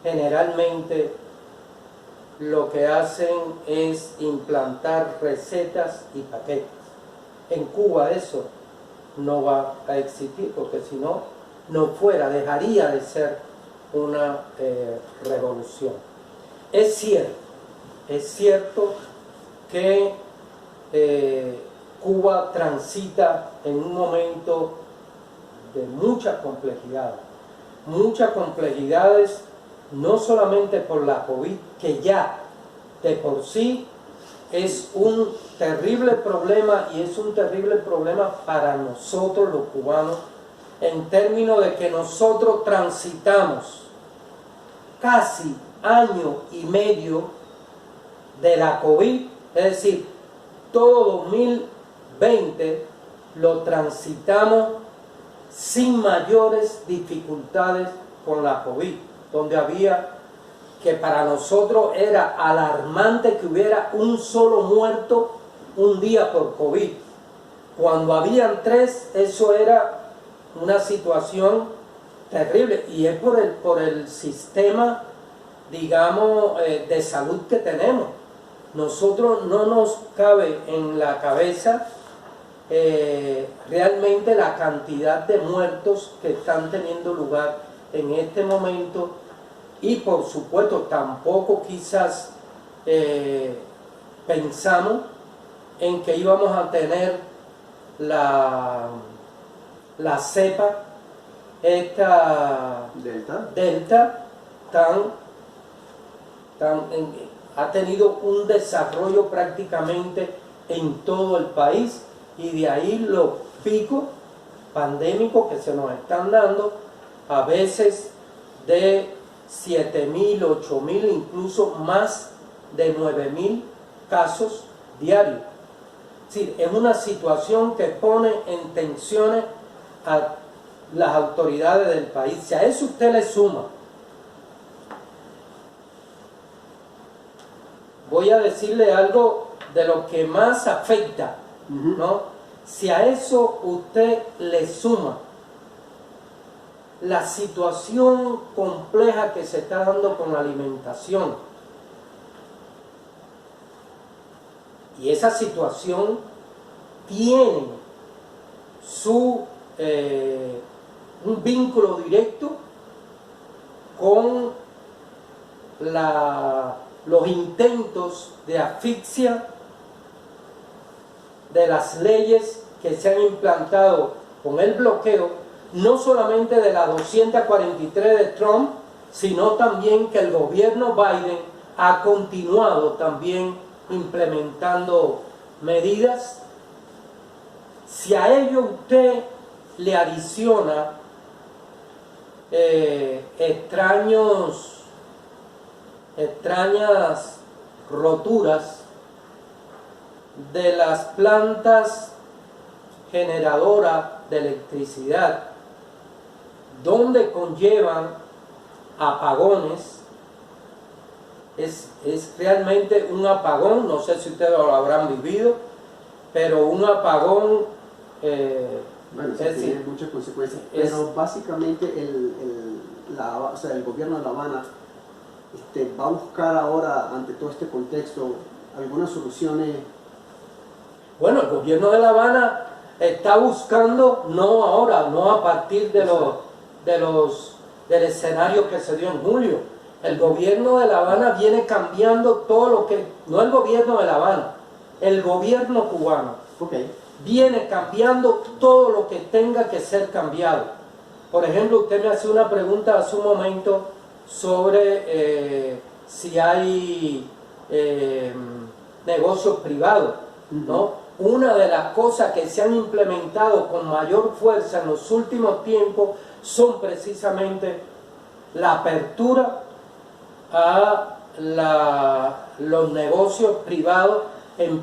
Speaker 4: generalmente lo que hacen es implantar recetas y paquetes. En Cuba eso no va a existir, porque si no, dejaría de ser una revolución. Es cierto que Cuba transita en un momento de muchas complejidades, no solamente por la COVID, que ya de por sí es un terrible problema, y es un terrible problema para nosotros los cubanos, en términos de que nosotros transitamos casi año y medio de la COVID, es decir, todo 2020 lo transitamos sin mayores dificultades con la COVID, donde había que para nosotros era alarmante que hubiera un solo muerto un día por COVID. Cuando habían 3, eso era una situación terrible, y es por el sistema, digamos, de salud que tenemos. Nosotros no nos cabe en la cabeza realmente la cantidad de muertos que están teniendo lugar en este momento, y por supuesto tampoco quizás pensamos en que íbamos a tener la cepa esta Delta ha tenido un desarrollo prácticamente en todo el país, y de ahí los picos pandémicos que se nos están dando, a veces de 7.000, 8.000, incluso más de 9.000 casos diarios. Es decir, es una situación que pone en tensiones a las autoridades del país. Si a eso usted le suma, voy a decirle algo de lo que más afecta, ¿no? Si a eso usted le suma la situación compleja que se está dando con la alimentación, y esa situación tiene un vínculo directo con los intentos de asfixia de las leyes que se han implantado con el bloqueo, no solamente de la 243 de Trump, sino también que el gobierno Biden ha continuado también implementando medidas. Si a ello usted le adiciona extrañas roturas de las plantas generadoras de electricidad, donde conllevan apagones, es realmente un apagón, no sé si ustedes lo habrán vivido, pero un apagón
Speaker 2: bueno, sí, tiene muchas consecuencias, pero básicamente el gobierno de La Habana va a buscar ahora, ante todo este contexto, algunas soluciones.
Speaker 4: Bueno, el gobierno de La Habana está buscando, no ahora, no a partir del escenario que se dio en julio. El gobierno de La Habana viene cambiando todo lo que, no el gobierno de La Habana, el gobierno cubano. Viene cambiando todo lo que tenga que ser cambiado. Por ejemplo, usted me hace una pregunta hace un momento sobre si hay negocios privados, ¿no? Una de las cosas que se han implementado con mayor fuerza en los últimos tiempos son precisamente la apertura a los negocios privados en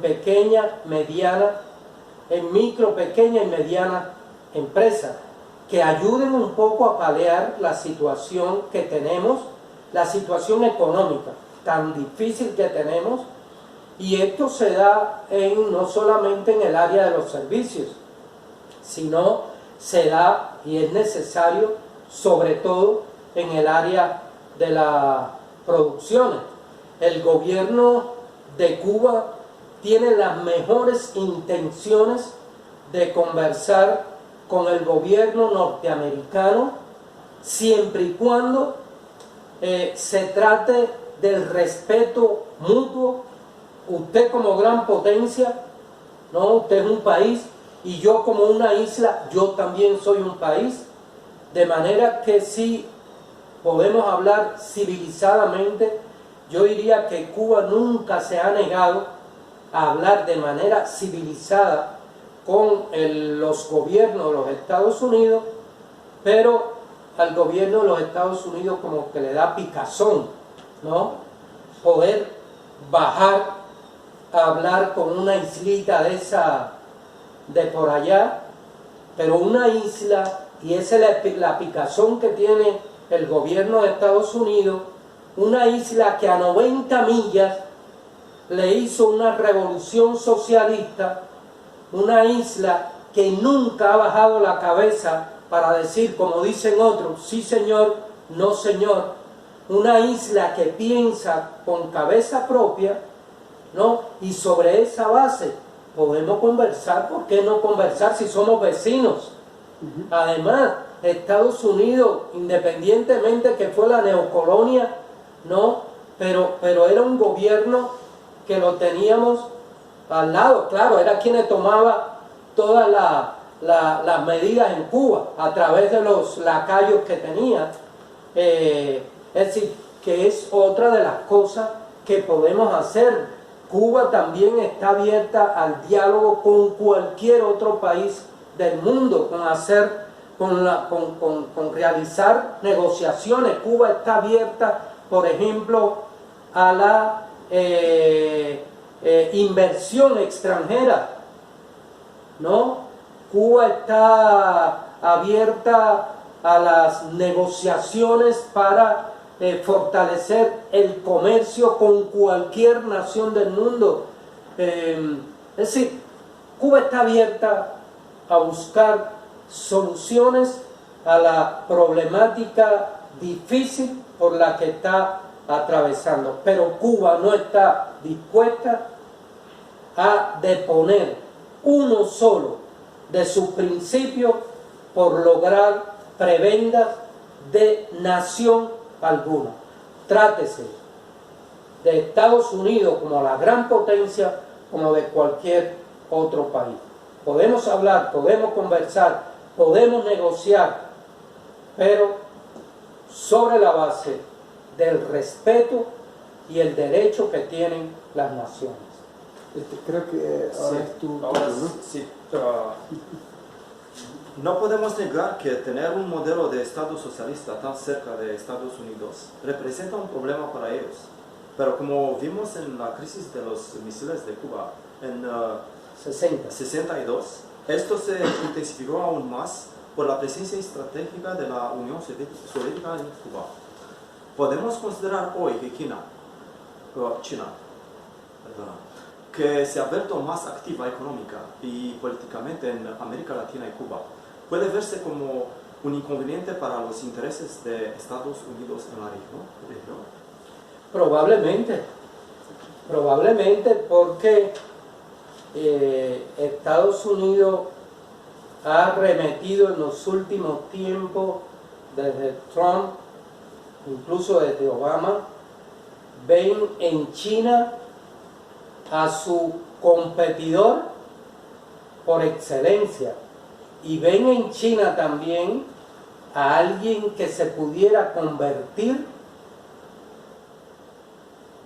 Speaker 4: micro, pequeña y mediana empresas, que ayuden un poco a paliar la situación que tenemos, la situación económica. tan difícil que tenemos, y esto se da no solamente en el área de los servicios, sino se da y es necesario sobre todo en el área de las producciones. El gobierno de Cuba tiene las mejores intenciones de conversar con el gobierno norteamericano siempre y cuando se trate del respeto mutuo. Usted como gran potencia, ¿no? Usted es un país y yo como una isla, yo también soy un país, de manera que si podemos hablar civilizadamente, yo diría que Cuba nunca se ha negado a hablar de manera civilizada con los gobiernos de los Estados Unidos, pero al gobierno de los Estados Unidos como que le da picazón, ¿no? Poder bajar a hablar con una islita de esa, de por allá, pero una isla, y esa es la picazón que tiene el gobierno de Estados Unidos, una isla que a 90 millas le hizo una revolución socialista, una isla que nunca ha bajado la cabeza para decir, como dicen otros, sí señor, no señor, una isla que piensa con cabeza propia, ¿no? Y sobre esa base podemos conversar. ¿Por qué no conversar si somos vecinos? Además, Estados Unidos, independientemente que fue la neocolonia, ¿no? Pero era un gobierno que lo teníamos al lado, claro, era quien tomaba todas las medidas en Cuba a través de los lacayos que tenía. Es decir, que es otra de las cosas que podemos hacer. Cuba también está abierta al diálogo con cualquier otro país del mundo, con realizar negociaciones. Cuba está abierta, por ejemplo, a la inversión extranjera, ¿no? Cuba está abierta a las negociaciones para fortalecer el comercio con cualquier nación del mundo. Es decir, Cuba está abierta a buscar soluciones a la problemática difícil por la que está atravesando, pero Cuba no está dispuesta a deponer uno solo de sus principios por lograr prebendas de nación alguna. Trátese de Estados Unidos como la gran potencia, como de cualquier otro país. Podemos hablar, podemos conversar, podemos negociar, pero sobre la base del respeto y el derecho que tienen las naciones.
Speaker 2: Creo que ahora
Speaker 6: Sí,
Speaker 2: es tu
Speaker 6: ahora
Speaker 2: turno, ¿no?
Speaker 6: sí, no podemos negar que tener un modelo de Estado socialista tan cerca de Estados Unidos representa un problema para ellos. Pero como vimos en la crisis de los misiles de Cuba en 62, esto se intensificó aún más por la presencia estratégica de la Unión Soviética en Cuba. Podemos considerar hoy que China, que se ha vuelto más activa económica y políticamente en América Latina y Cuba, puede verse como un inconveniente para los intereses de Estados Unidos en la región.
Speaker 4: Probablemente porque Estados Unidos ha arremetido en los últimos tiempos, desde Trump, incluso desde Obama, ven en China a su competidor por excelencia, y ven en China también a alguien que se pudiera convertir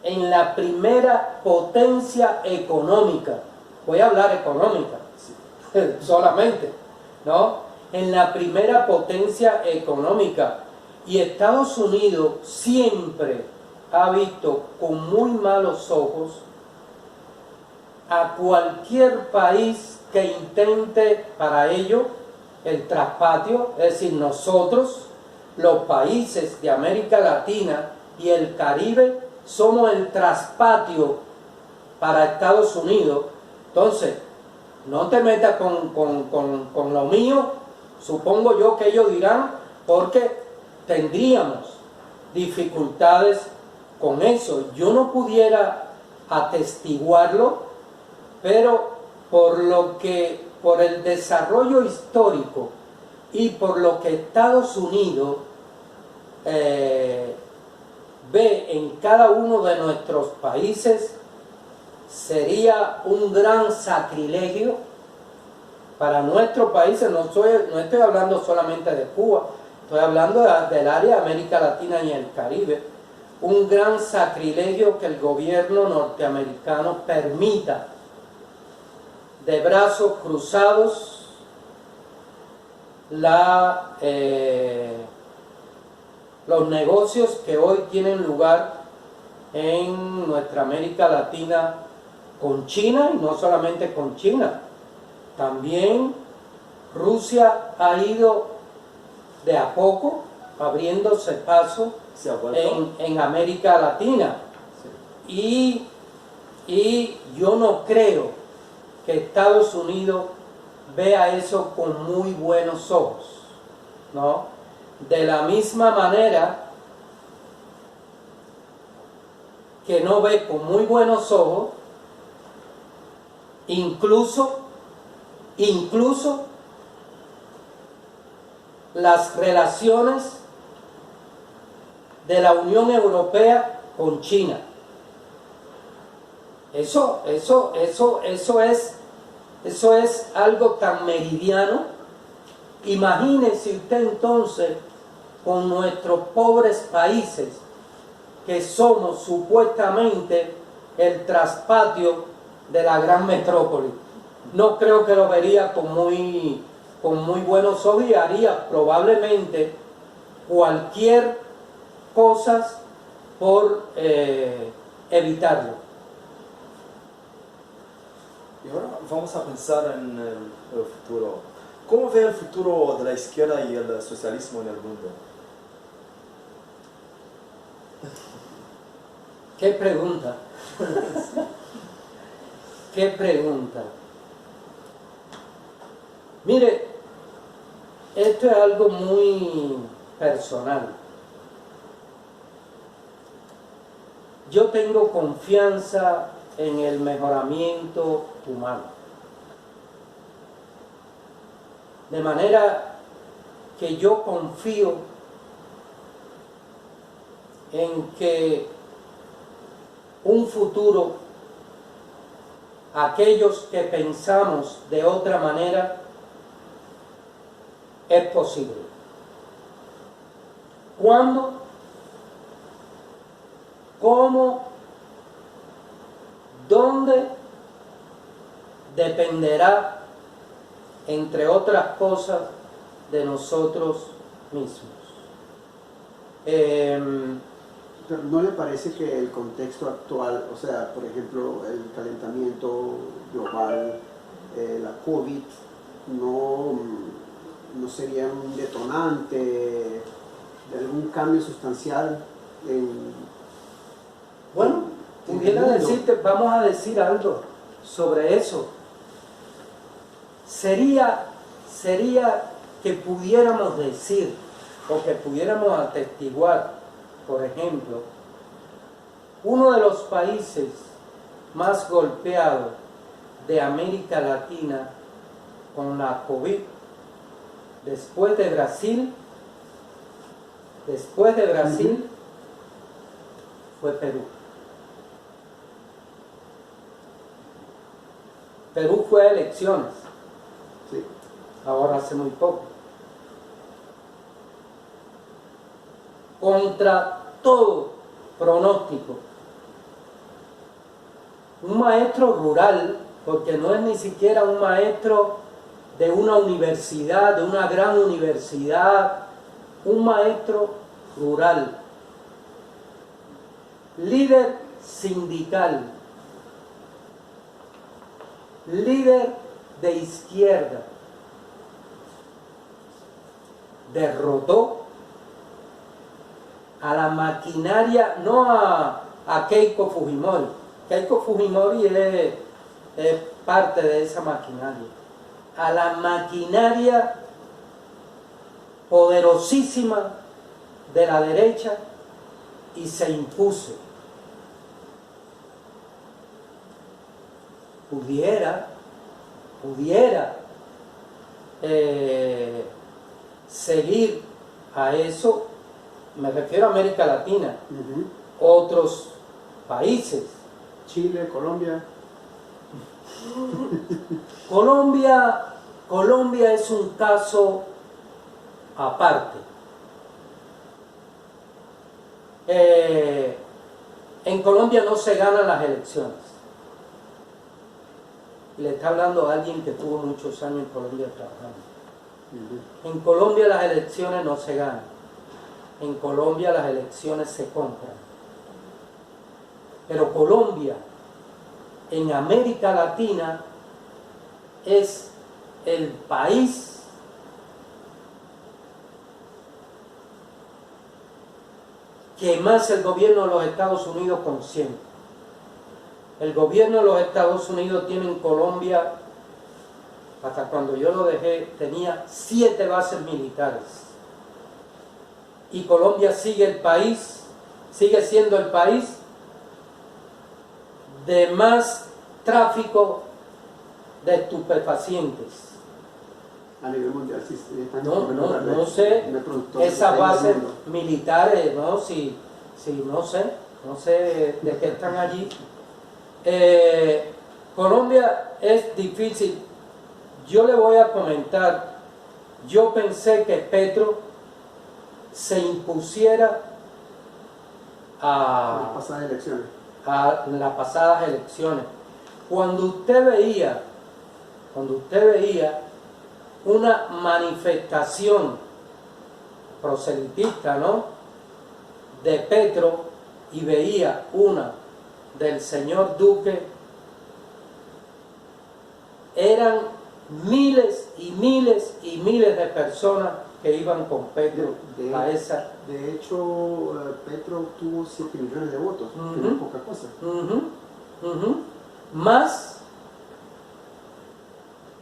Speaker 4: en la primera potencia económica. Voy a hablar económica solamente, ¿no? En la primera potencia económica. Y Estados Unidos siempre ha visto con muy malos ojos a cualquier país que intente para ello el traspatio, es decir, nosotros, los países de América Latina y el Caribe,
Speaker 3: somos el traspatio para Estados Unidos, entonces no te metas con lo mío, supongo yo que ellos dirán, porque tendríamos dificultades con eso. Yo no pudiera atestiguarlo, pero por el desarrollo histórico y por lo que Estados Unidos ve en cada uno de nuestros países, sería un gran sacrilegio para nuestros países. No estoy hablando solamente de Cuba, estoy hablando del área de América Latina y el Caribe. Un gran sacrilegio que el gobierno norteamericano permita de brazos cruzados los negocios que hoy tienen lugar en nuestra América Latina con China, y no solamente con China. También Rusia ha ido de a poco abriéndose paso en América Latina. Y yo no creo que Estados Unidos vea eso con muy buenos ojos, ¿no? De la misma manera que no ve con muy buenos ojos incluso las relaciones de la Unión Europea con China. Eso es algo tan meridiano. Imagínese usted entonces con nuestros pobres países, que somos supuestamente el traspatio de la gran metrópoli. No creo que lo vería con muy buenos ojos, y haría probablemente cualquier cosa por evitarlo.
Speaker 6: Y ahora vamos a pensar en el futuro. ¿Cómo ve el futuro de la izquierda y el socialismo en el mundo?
Speaker 3: ¿Qué pregunta? ¿Qué pregunta? Mire, esto es algo muy personal. Yo tengo confianza en el mejoramiento humano. De manera que yo confío en que un futuro, aquellos que pensamos de otra manera, es posible. ¿Cuándo? ¿Cómo? ¿Dónde? Dependerá, entre otras cosas, de nosotros mismos.
Speaker 2: Pero ¿no le parece que el contexto actual, o sea, por ejemplo, el calentamiento global, la COVID, no sería un detonante de algún cambio sustancial
Speaker 3: Bueno, pudiera decirte, vamos a decir algo sobre eso. Sería que pudiéramos decir, o que pudiéramos atestiguar, por ejemplo, uno de los países más golpeados de América Latina con la COVID, después de Brasil, fue Perú. Perú fue a elecciones,
Speaker 2: Sí.
Speaker 3: ahora hace muy poco. Contra todo pronóstico, un maestro rural, porque no es ni siquiera un maestro de una universidad, de una gran universidad, un maestro rural, líder sindical, líder de izquierda, derrotó a la maquinaria, no a
Speaker 4: a Keiko Fujimori. Keiko Fujimori es parte de esa maquinaria. A la maquinaria poderosísima de la derecha y se impuso. Pudiera seguir a eso, me refiero a América Latina, otros países.
Speaker 2: Chile, Colombia.
Speaker 4: Colombia es un caso aparte. En Colombia no se ganan las elecciones. Le está hablando a alguien que tuvo muchos años en Colombia trabajando. En Colombia las elecciones no se ganan. En Colombia las elecciones se compran. Pero Colombia, en América Latina, es el país que más el gobierno de los Estados Unidos consiente. El gobierno de los Estados Unidos tiene en Colombia, hasta cuando yo lo dejé, tenía 7 bases militares. Y Colombia sigue siendo el país de más tráfico de estupefacientes.
Speaker 2: A nivel mundial, sí.
Speaker 4: No sé, esas bases militares, no sé de qué están allí. Colombia es difícil. Yo le voy a comentar, yo pensé que Petro se impusiera
Speaker 2: las pasadas elecciones.
Speaker 4: A las pasadas elecciones. Cuando usted veía una manifestación proselitista, ¿no?, de Petro, y veía una del señor Duque, eran miles y miles y miles de personas que iban con Petro a esa.
Speaker 2: De hecho, Petro obtuvo 7 millones de votos, que no es poca cosa.
Speaker 4: Más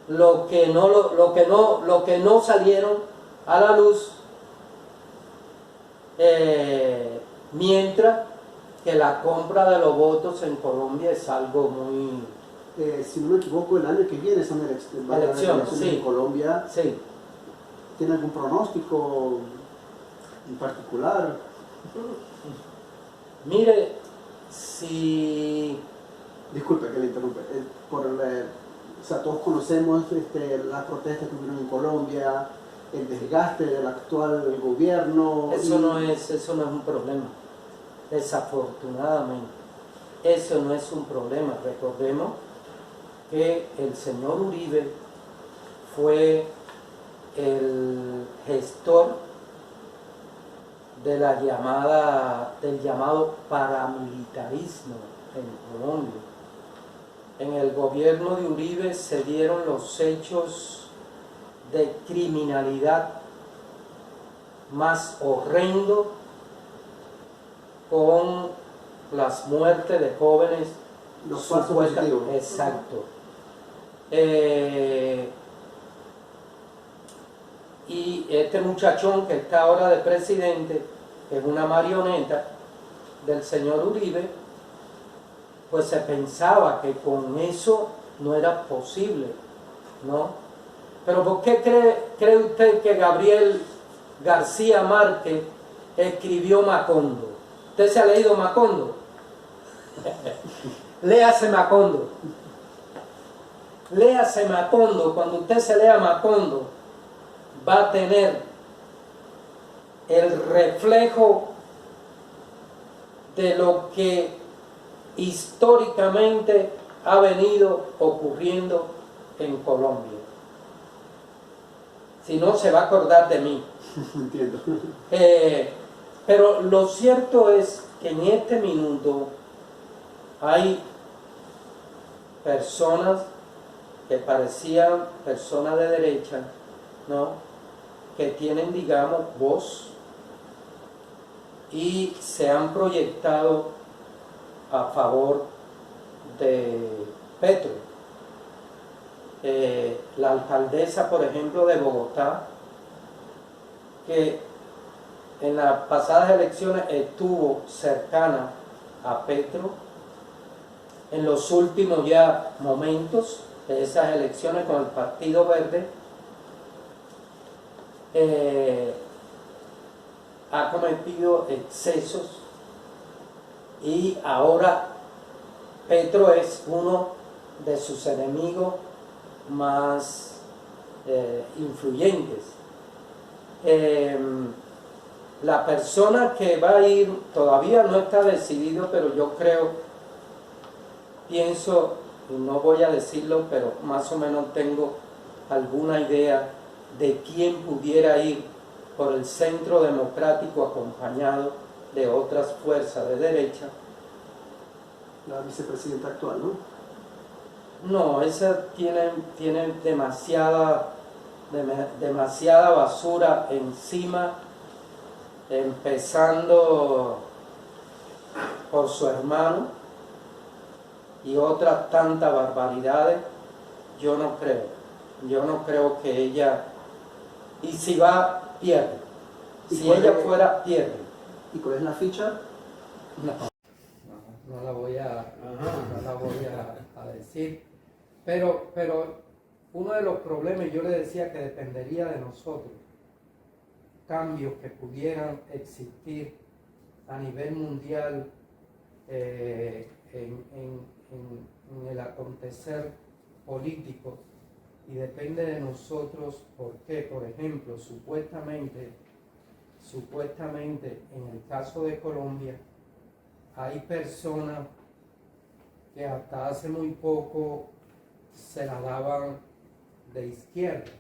Speaker 4: lo que no salieron a la luz, mientras que la compra de los votos en Colombia es algo muy...
Speaker 2: si no me equivoco, el año que viene son elecciones
Speaker 4: sí,
Speaker 2: en Colombia.
Speaker 4: Sí.
Speaker 2: ¿Tiene algún pronóstico en particular?
Speaker 4: Mire, si...
Speaker 2: Disculpe que le interrumpa. O sea, todos conocemos las protestas que hubieron en Colombia, el desgaste del actual gobierno.
Speaker 4: Eso no es un problema, desafortunadamente. Eso no es un problema. Recordemos que el señor Uribe fue el gestor de del llamado paramilitarismo en Colombia. En el gobierno de Uribe se dieron los hechos de criminalidad más horrendos, con las muertes de jóvenes.
Speaker 2: Los falsos positivos.
Speaker 4: Exacto. Y este muchachón que está ahora de presidente, que es una marioneta del señor Uribe, pues se pensaba que con eso no era posible, ¿no? Pero ¿por qué cree usted que Gabriel García Márquez escribió Macondo? ¿Usted se ha leído Macondo? Léase Macondo. Léase Macondo. Cuando usted se lea Macondo, va a tener el reflejo de lo que históricamente ha venido ocurriendo en Colombia. Si no, se va a acordar de mí.
Speaker 2: Entiendo.
Speaker 4: Pero lo cierto es que en este minuto hay personas que parecían personas de derecha, ¿no?, que tienen, digamos, voz y se han proyectado a favor de Petro. La alcaldesa, por ejemplo, de Bogotá, que en las pasadas elecciones estuvo cercana a Petro, en los últimos ya momentos de esas elecciones con el Partido Verde, ha cometido excesos y ahora Petro es uno de sus enemigos más influyentes. La persona que va a ir todavía no está decidido, pero yo pienso, y no voy a decirlo, pero más o menos tengo alguna idea de quién pudiera ir por el Centro Democrático acompañado de otras fuerzas de derecha.
Speaker 2: La vicepresidenta actual, ¿no?
Speaker 4: No, esa tiene demasiada basura encima, empezando por su hermano y otras tantas barbaridades. Yo no creo que ella, y si va, pierde. Si ella fuera, pierde.
Speaker 2: ¿Y cuál es la ficha?
Speaker 4: No la voy a decir, pero uno de los problemas, yo le decía que dependería de nosotros, cambios que pudieran existir a nivel mundial en el acontecer político, y depende de nosotros. Porque, por ejemplo, supuestamente en el caso de Colombia, hay personas que hasta hace muy poco se la daban de izquierda.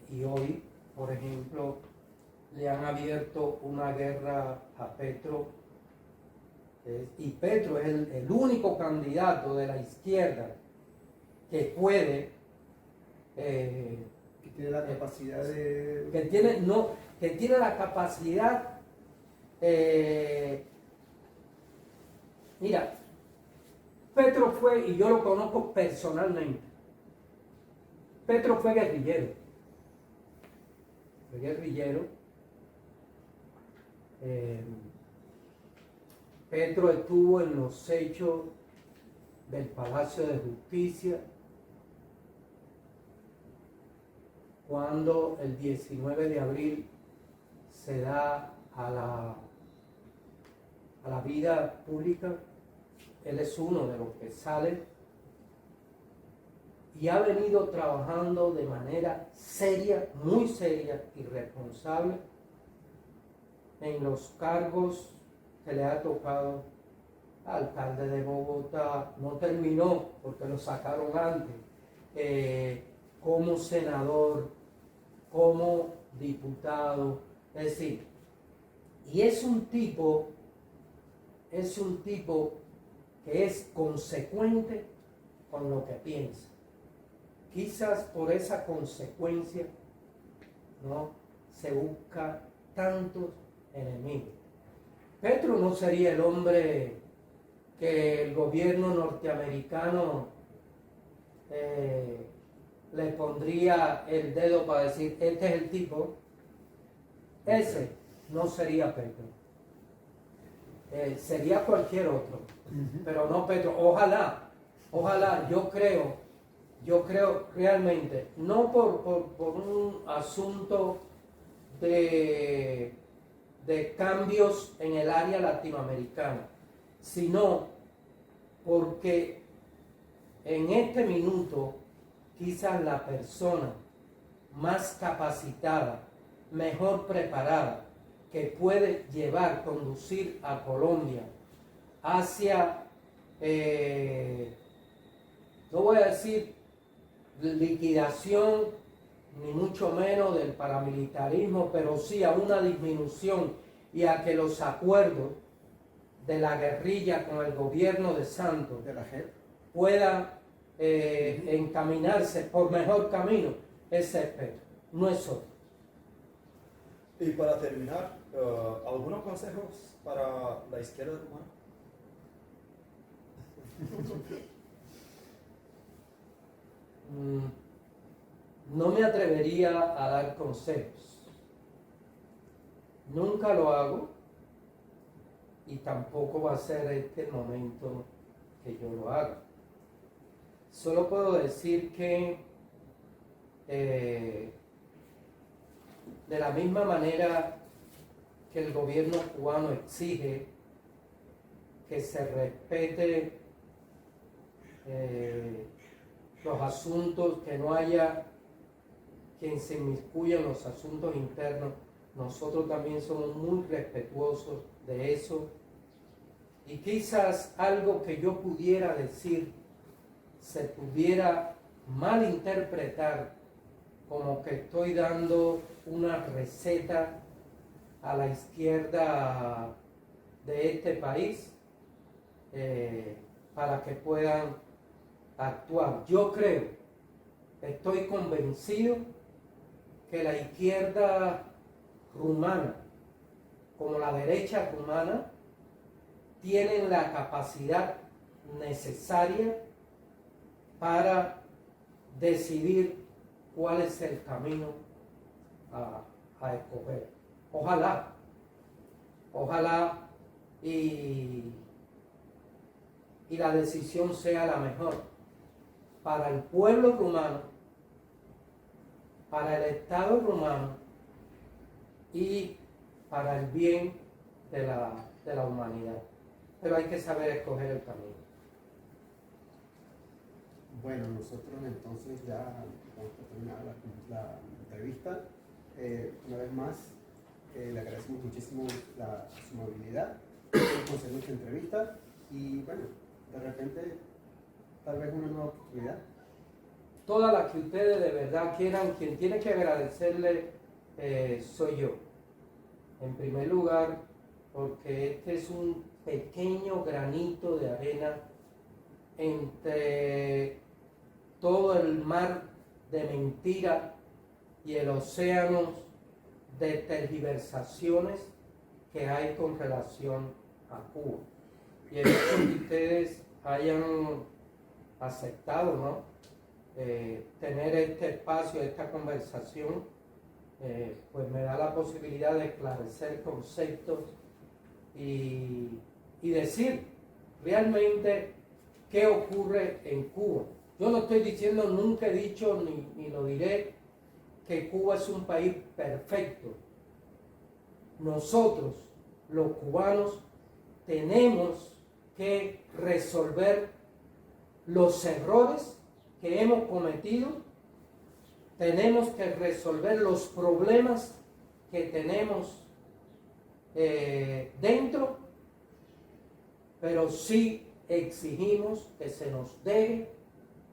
Speaker 4: Y hoy, por ejemplo, le han abierto una guerra a Petro. Y Petro es el único candidato de la izquierda que puede...
Speaker 2: Que tiene la capacidad de...
Speaker 4: que tiene la capacidad... mira, Petro fue, y yo lo conozco personalmente, Petro fue guerrillero. Petro estuvo en los hechos del Palacio de Justicia, cuando el 19 de abril se da a la vida pública. Él es uno de los que sale y ha venido trabajando de manera seria, muy seria y responsable en los cargos que le ha tocado. Alcalde de Bogotá, no terminó porque lo sacaron antes, como senador, como diputado, es decir, y es un tipo que es consecuente con lo que piensa. Quizás por esa consecuencia, ¿no?, se busca tantos enemigos. Petro no sería el hombre que el gobierno norteamericano le pondría el dedo para decir, este es el tipo. Ese no sería Petro. Sería cualquier otro, pero no Petro. Ojalá, yo creo realmente, no por un asunto de cambios en el área latinoamericana, sino porque en este minuto quizás la persona más capacitada, mejor preparada, que puede conducir a Colombia hacia, no voy a decir liquidación, ni mucho menos del paramilitarismo, pero sí a una disminución y a que los acuerdos de la guerrilla con el gobierno de Santos
Speaker 2: de la JEP
Speaker 4: puedan encaminarse por mejor camino. Ese es Petro, no es otro.
Speaker 6: Y para terminar, ¿algunos consejos para la izquierda cubana?
Speaker 3: No me atrevería a dar consejos. Nunca lo hago y tampoco va a ser este el momento que yo lo haga. Solo puedo decir que de la misma manera que el gobierno cubano exige que se respete los asuntos, que no haya quien se inmiscuya en los asuntos internos, nosotros también somos muy respetuosos de eso. Y quizás algo que yo pudiera decir se pudiera malinterpretar como que estoy dando una receta a la izquierda de este país para que puedan actuar. Yo creo, estoy convencido que la izquierda rumana, como la derecha rumana, tienen la capacidad necesaria para decidir cuál es el camino a escoger. Ojalá y la decisión sea la mejor para el pueblo rumano, para el Estado rumano y para el bien de la humanidad. Pero hay que saber escoger el camino.
Speaker 2: Bueno, nosotros entonces ya vamos a terminar la entrevista. Una vez más, le agradecemos muchísimo su amabilidad por conceder esta entrevista y bueno, de repente tal vez una nueva oportunidad.
Speaker 3: Todas las que ustedes de verdad quieran, quien tiene que agradecerle soy yo. En primer lugar, porque este es un pequeño granito de arena entre todo el mar de mentira y el océano de tergiversaciones que hay con relación a Cuba. Y el hecho que ustedes hayan aceptado, ¿no? Tener este espacio, esta conversación, pues me da la posibilidad de esclarecer conceptos y decir realmente qué ocurre en Cuba. Yo no estoy diciendo, nunca he dicho ni lo diré, que Cuba es un país perfecto. Nosotros, los cubanos, tenemos que resolver los errores que hemos cometido, tenemos que resolver los problemas que tenemos dentro, pero sí exigimos que se nos deje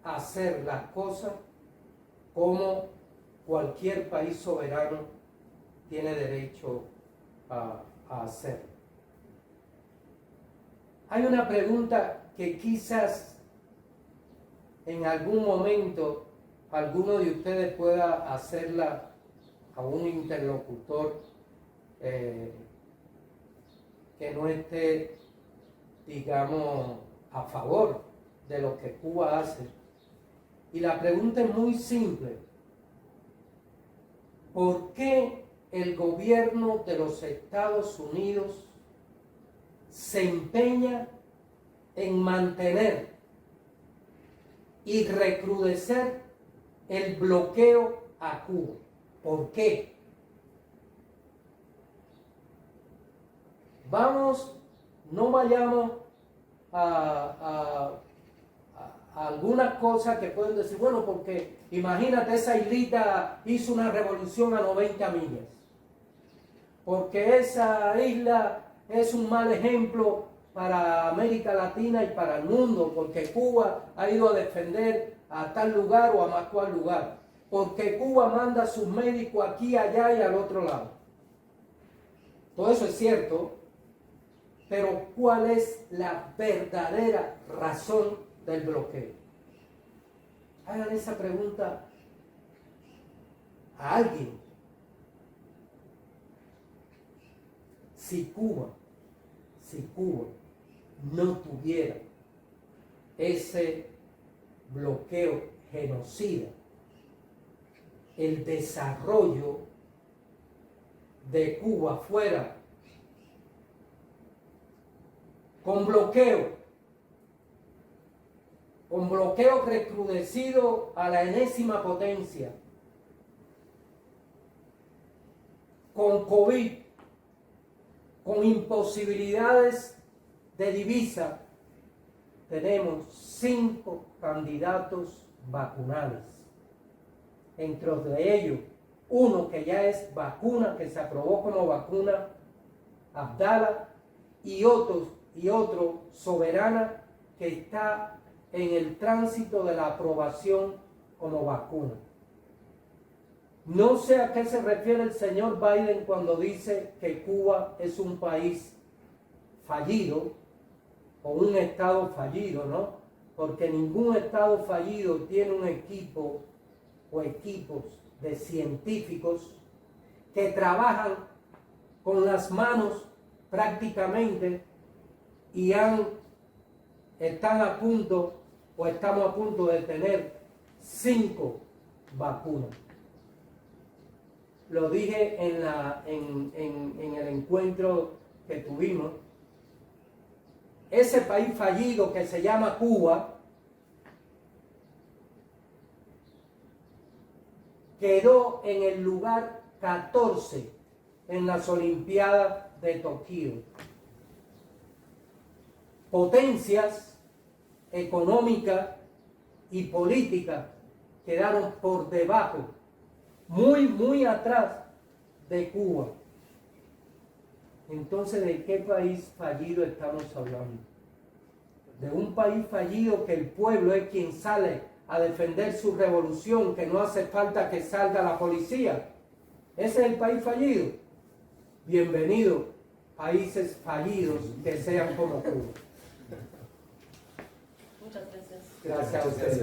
Speaker 3: hacer las cosas como cualquier país soberano tiene derecho a hacer. Hay una pregunta que quizás en algún momento alguno de ustedes pueda hacerla a un interlocutor que no esté, digamos, a favor de lo que Cuba hace. Y la pregunta es muy simple. ¿Por qué el gobierno de los Estados Unidos se empeña en mantener y recrudecer el bloqueo a Cuba? ¿Por qué? No vayamos a algunas cosas que pueden decir, bueno, porque imagínate, esa islita hizo una revolución a 90 millas, porque esa isla es un mal ejemplo para América Latina y para el mundo, porque Cuba ha ido a defender a tal lugar o a más cual lugar, porque Cuba manda a sus médicos aquí, allá y al otro lado. Todo eso es cierto, pero ¿cuál es la verdadera razón del bloqueo? Hagan esa pregunta a alguien. si Cuba no tuviera ese bloqueo genocida, el desarrollo de Cuba fuera con bloqueo recrudecido a la enésima potencia, con COVID, con imposibilidades de divisa. Tenemos 5 candidatos vacunales, entre ellos uno que ya es vacuna, que se aprobó como vacuna, Abdala, y otro Soberana, que está en el tránsito de la aprobación como vacuna. No sé a qué se refiere el señor Biden cuando dice que Cuba es un país fallido o un estado fallido, ¿no? Porque ningún estado fallido tiene un equipo o equipos de científicos que trabajan con las manos prácticamente y están a punto o estamos a punto de tener 5 vacunas. Lo dije en el encuentro que tuvimos. Ese país fallido que se llama Cuba quedó en el lugar 14 en las Olimpiadas de Tokio. Potencias económicas y políticas quedaron por debajo, muy atrás de Cuba. Entonces, ¿de qué país fallido estamos hablando? De un país fallido que el pueblo es quien sale a defender su revolución, que no hace falta que salga la policía. ¿Ese es el país fallido? Bienvenido, países fallidos que sean como Cuba.
Speaker 1: Muchas gracias.
Speaker 3: Gracias a ustedes.